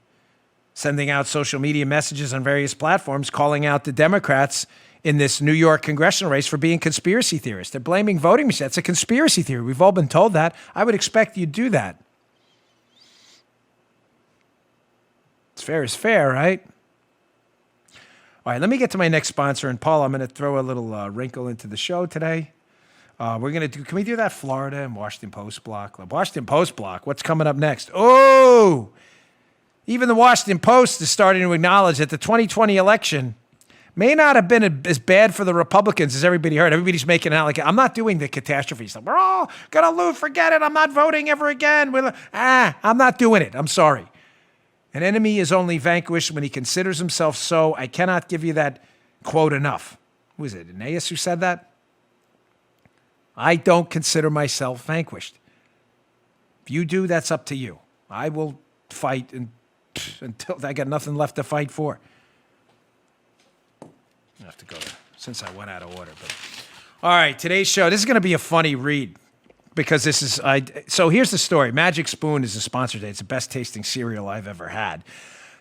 sending out social media messages on various platforms calling out the Democrats in this New York congressional race for being conspiracy theorists. They're blaming voting machines. That's a conspiracy theory. We've all been told that. I would expect you to do that. It's fair is fair, right? All right, let me get to my next sponsor. And Paul, I'm going to throw a little wrinkle into the show today. Can we do that Florida and Washington Post block? Washington Post block, what's coming up next? Oh, even the Washington Post is starting to acknowledge that the 2020 election may not have been as bad for the Republicans as everybody heard. Everybody's making it out like, I'm not doing the catastrophe stuff. We're all going to lose, forget it, I'm not voting ever again. I'm not doing it, I'm sorry. An enemy is only vanquished when he considers himself so. I cannot give you that quote enough. Who is it, Aeneas who said that? I don't consider myself vanquished. If you do, that's up to you. I will fight until I got nothing left to fight for. I have to go there since I went out of order. But all right, today's show. This is going to be a funny read because this is. So here's the story. Magic Spoon is a sponsor today. It's the best tasting cereal I've ever had.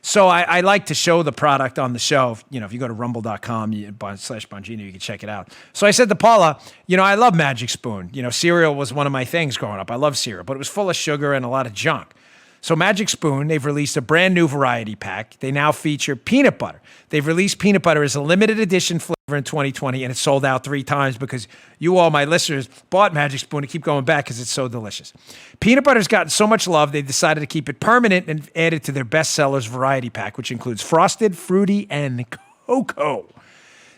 So I like to show the product on the show. You know, if you go to rumble.com/Bongino, you can check it out. So I said to Paula, you know, I love Magic Spoon. You know, cereal was one of my things growing up. I love cereal, but it was full of sugar and a lot of junk. So Magic Spoon, they've released a brand new variety pack. They now feature peanut butter. They've released peanut butter as a limited edition flavor in 2020, and it sold out 3 times because you all, my listeners, bought Magic Spoon and keep going back because it's so delicious. Peanut butter's gotten so much love, they decided to keep it permanent and add it to their bestsellers variety pack, which includes frosted, fruity, and cocoa.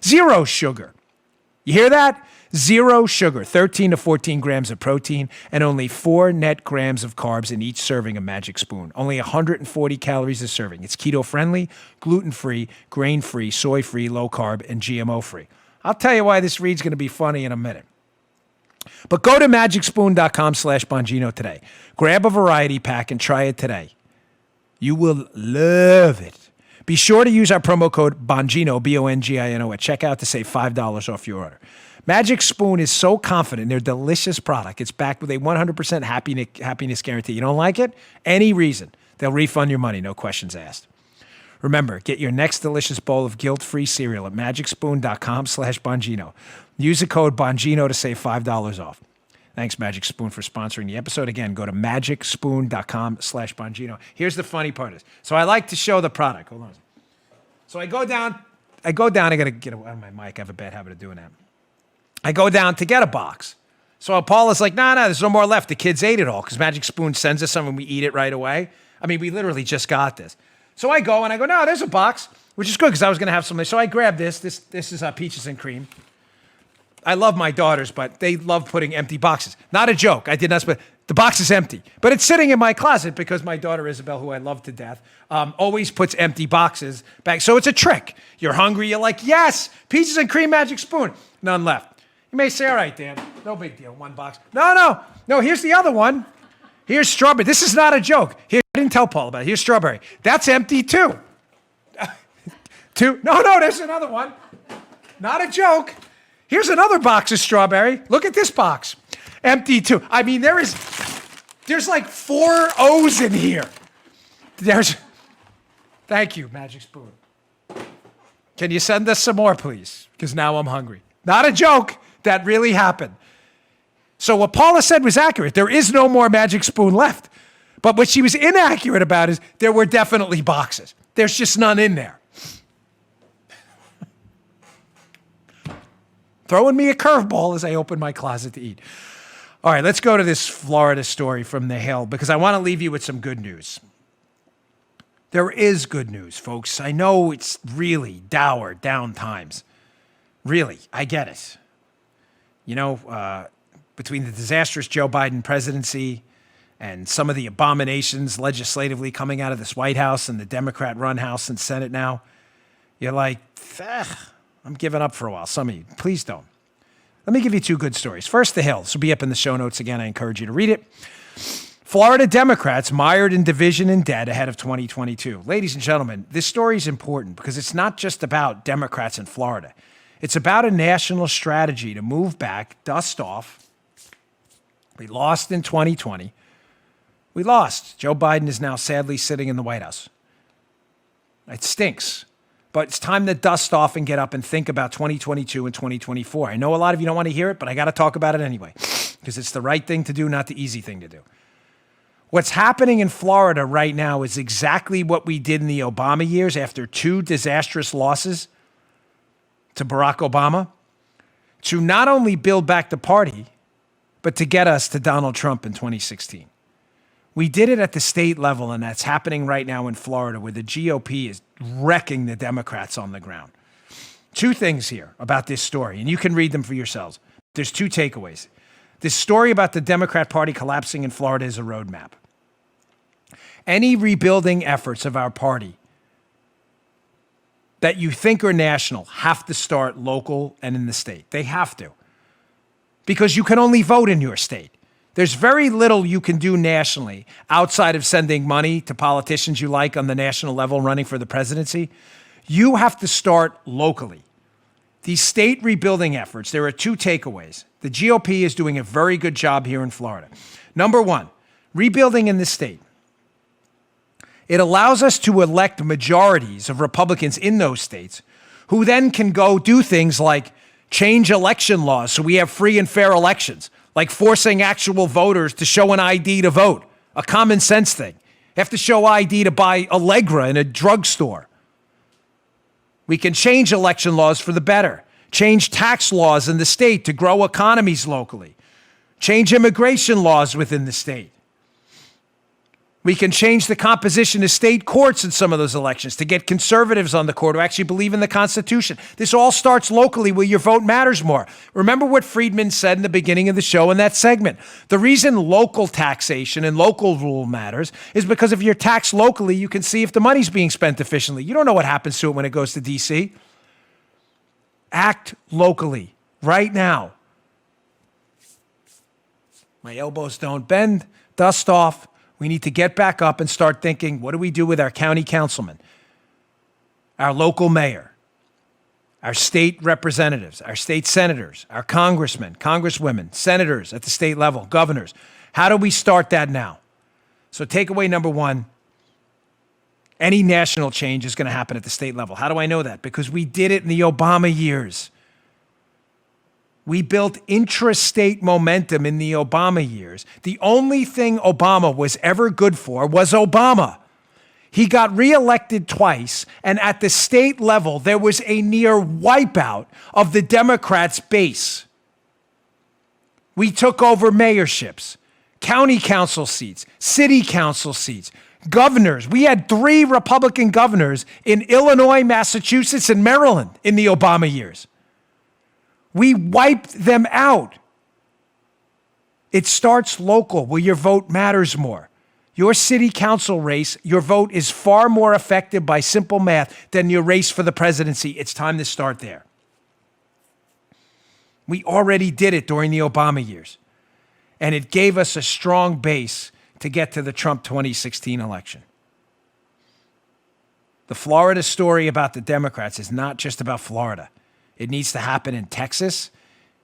0 sugar. You hear that? 0 sugar, 13 to 14 grams of protein, and only 4 net grams of carbs in each serving of Magic Spoon. Only 140 calories a serving. It's keto-friendly, gluten-free, grain-free, soy-free, low-carb, and GMO-free. I'll tell you why this read's going to be funny in a minute. But go to magicspoon.com/Bongino today. Grab a variety pack and try it today. You will love it. Be sure to use our promo code Bongino, Bongino, at checkout to save $5 off your order. Magic Spoon is so confident in their delicious product. It's backed with a 100% happiness guarantee. You don't like it? Any reason. They'll refund your money, no questions asked. Remember, get your next delicious bowl of guilt-free cereal at magicspoon.com/Bongino. Use the code Bongino to save $5 off. Thanks, Magic Spoon, for sponsoring the episode. Again, go to magicspoon.com/Bongino. Here's the funny part of this. So I like to show the product. Hold on. So I go down. I got to get out of my mic. I have a bad habit of doing that. I go down to get a box. So Paula's like, no, there's no more left. The kids ate it all because Magic Spoon sends us some and we eat it right away. I mean, we literally just got this. So I go, no, there's a box, which is good because I was going to have something. So I grab this. This is peaches and cream. I love my daughters, but they love putting empty boxes. Not a joke. I did not, but the box is empty. But it's sitting in my closet because my daughter Isabel, who I love to death, always puts empty boxes back. So it's a trick. You're hungry. You're like, yes, peaches and cream Magic Spoon. None left. You may say, all right, Dan, no big deal, 1 box. No, here's the other one. Here's strawberry. This is not a joke. Here, I didn't tell Paul about it. Here's strawberry. That's empty too. 2. No, there's another one. Not a joke. Here's another box of strawberry. Look at this box. Empty too. I mean, there's like 4 O's in here. Thank you, Magic Spoon. Can you send us some more, please? Because now I'm hungry. Not a joke. That really happened. So what Paula said was accurate. There is no more Magic Spoon left. But what she was inaccurate about is there were definitely boxes. There's just none in there. Throwing me a curveball as I open my closet to eat. All right, let's go to this Florida story from the Hill because I want to leave you with some good news. There is good news, folks. I know it's really dour, down times. Really, I get it. You know, between the disastrous Joe Biden presidency and some of the abominations legislatively coming out of this White House and the Democrat-run House and Senate now, you're like, I'm giving up for a while. Some of you, please don't. Let me give you 2 good stories. First, the Hill. This will be up in the show notes again. I encourage you to read it. Florida Democrats mired in division and debt ahead of 2022. Ladies and gentlemen, this story is important because it's not just about Democrats in Florida. It's about a national strategy to move back, dust off. We lost in 2020. We lost. Joe Biden is now sadly sitting in the White House. It stinks. But it's time to dust off and get up and think about 2022 and 2024. I know a lot of you don't want to hear it, but I got to talk about it anyway because it's the right thing to do, not the easy thing to do. What's happening in Florida right now is exactly what we did in the Obama years after 2 disastrous losses to Barack Obama, to not only build back the party, but to get us to Donald Trump in 2016. We did it at the state level, and that's happening right now in Florida, where the GOP is wrecking the Democrats on the ground. 2 things here about this story, and you can read them for yourselves. There's 2 takeaways. This story about the Democrat Party collapsing in Florida is a roadmap. Any rebuilding efforts of our party that you think are national have to start local and in the state. They have to. Because you can only vote in your state. There's very little you can do nationally outside of sending money to politicians you like on the national level running for the presidency. You have to start locally. These state rebuilding efforts, there are two takeaways. The GOP is doing a very good job here in Florida. Number one, rebuilding in the state. It allows us to elect majorities of Republicans in those states who then can go do things like change election laws so we have free and fair elections, like forcing actual voters to show an ID to vote, a common sense thing. You have to show ID to buy Allegra in a drugstore. We can change election laws for the better, change tax laws in the state to grow economies locally, change immigration laws within the state. We can change the composition of state courts in some of those elections to get conservatives on the court who actually believe in the Constitution. This all starts locally where your vote matters more. Remember what Friedman said in the beginning of the show in that segment. The reason local taxation and local rule matters is because if you're taxed locally, you can see if the money's being spent efficiently. You don't know what happens to it when it goes to D.C. Act locally right now. My elbows don't bend. Dust off. We need to get back up and start thinking, what do we do with our county councilman, our local mayor, our state representatives, our state senators, our congressmen, congresswomen, senators at the state level, governors? How do we start that now? So takeaway number one, any national change is going to happen at the state level. How do I know that? Because we did it in the Obama years. We built intrastate momentum in the Obama years. The only thing Obama was ever good for was Obama. He got reelected twice, and at the state level, there was a near wipeout of the Democrats' base. We took over mayorships, county council seats, city council seats, governors. We had 3 Republican governors in Illinois, Massachusetts, and Maryland in the Obama years. We wiped them out. It starts local where your vote matters more. Your city council race, your vote is far more effective by simple math than your race for the presidency. It's time to start there. We already did it during the Obama years, and it gave us a strong base to get to the Trump 2016 election. The Florida story about the Democrats is not just about Florida. It needs to happen in Texas.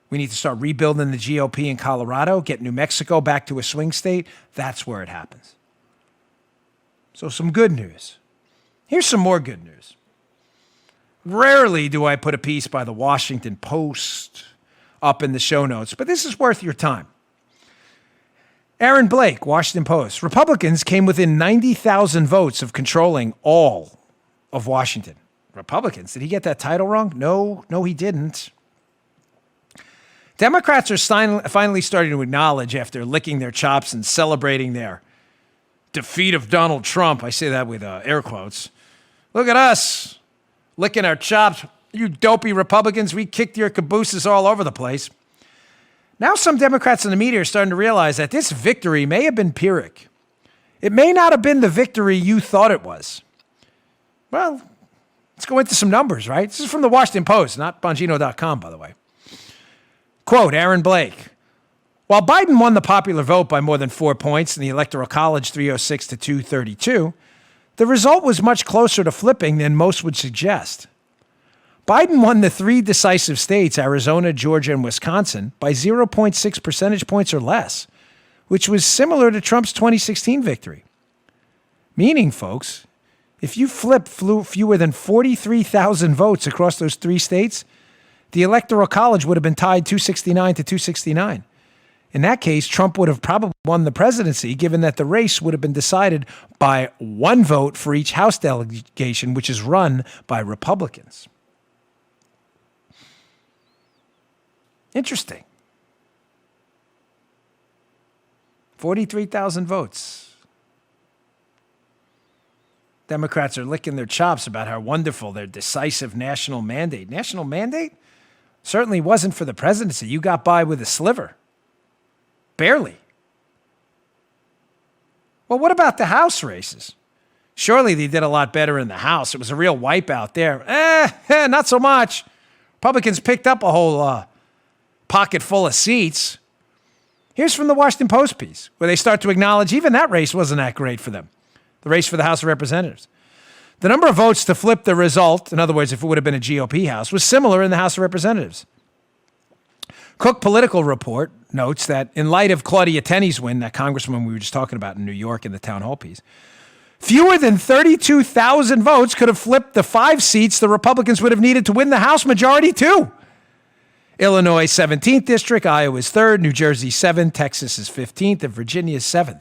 We need to start rebuilding the GOP in Colorado, get New Mexico back to a swing state. That's where it happens. So some good news. Here's some more good news. Rarely do I put a piece by the Washington Post up in the show notes, but this is worth your time. Aaron Blake, Washington Post. Republicans came within 90,000 votes of controlling all of Washington. Republicans. Did he get that title wrong? No, he didn't. Democrats are finally starting to acknowledge after licking their chops and celebrating their defeat of Donald Trump. I say that with air quotes. Look at us licking our chops. You dopey Republicans, we kicked your cabooses all over the place. Now some Democrats in the media are starting to realize that this victory may have been Pyrrhic. It may not have been the victory you thought it was. Well, let's go into some numbers, right? This is from the Washington Post, not Bongino.com, by the way. Quote, Aaron Blake. While Biden won the popular vote by more than 4 points in the Electoral College 306 to 232, the result was much closer to flipping than most would suggest. Biden won the 3 decisive states, Arizona, Georgia, and Wisconsin, by 0.6 percentage points or less, which was similar to Trump's 2016 victory. Meaning, folks, if you flip fewer than 43,000 votes across those 3 states, the Electoral College would have been tied 269 to 269. In that case, Trump would have probably won the presidency, given that the race would have been decided by 1 vote for each House delegation, which is run by Republicans. Interesting. 43,000 votes. Democrats are licking their chops about how wonderful their decisive national mandate. National mandate? Certainly wasn't for the presidency. You got by with a sliver. Barely. Well, what about the House races? Surely they did a lot better in the House. It was a real wipeout there. Not so much. Republicans picked up a whole pocket full of seats. Here's from the Washington Post piece, where they start to acknowledge even that race wasn't that great for them, the race for the House of Representatives. The number of votes to flip the result, in other words, if it would have been a GOP House, was similar in the House of Representatives. Cook Political Report notes that in light of Claudia Tenney's win, that congresswoman we were just talking about in New York in the town hall piece, fewer than 32,000 votes could have flipped the 5 seats the Republicans would have needed to win the House majority too. Illinois 17th District, Iowa is 3rd, New Jersey 7th, Texas is 15th, and Virginia is 7th.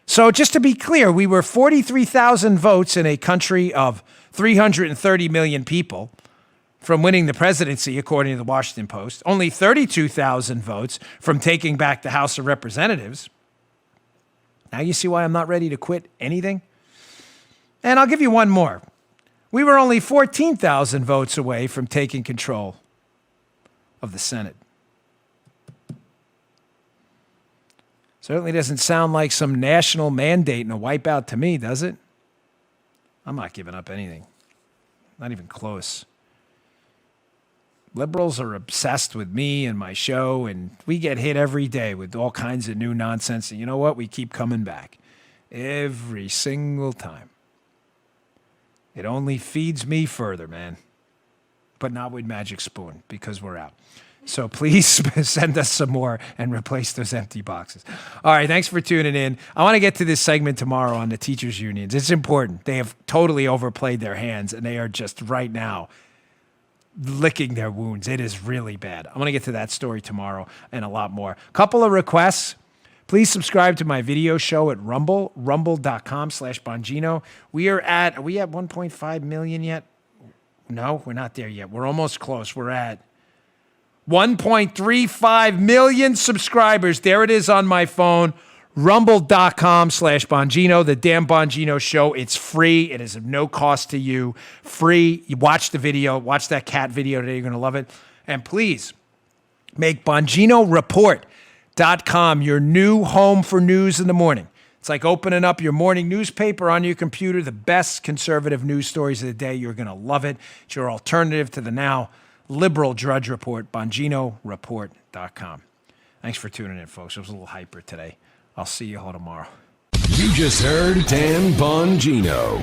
So just to be clear, we were 43,000 votes in a country of 330 million people from winning the presidency, according to the Washington Post. Only 32,000 votes from taking back the House of Representatives. Now you see why I'm not ready to quit anything? And I'll give you one more. We were only 14,000 votes away from taking control of the Senate. Certainly doesn't sound like some national mandate and a wipeout to me, does it? I'm not giving up anything. Not even close. Liberals are obsessed with me and my show, and we get hit every day with all kinds of new nonsense. And you know what? We keep coming back. Every single time. It only feeds me further, man. But not with Magic Spoon, because we're out. So please send us some more and replace those empty boxes. All right, thanks for tuning in. I want to get to this segment tomorrow on the teachers' unions. It's important. They have totally overplayed their hands, and they are just right now licking their wounds. It is really bad. I'm going to get to that story tomorrow and a lot more. Couple of requests. Please subscribe to my video show at Rumble, rumble.com/Bongino. Are we at 1.5 million yet? No, we're not there yet. We're almost close. We're at 1.35 million subscribers. There it is on my phone. Rumble.com/Bongino, the Dan Bongino Show. It's free. It is of no cost to you. Free. You watch the video. Watch that cat video today. You're going to love it. And please make BonginoReport.com your new home for news in the morning. It's like opening up your morning newspaper on your computer. The best conservative news stories of the day. You're going to love it. It's your alternative to the now liberal Drudge Report, BonginoReport.com. Thanks for tuning in, folks. I was a little hyper today. I'll see you all tomorrow. You just heard Dan Bongino.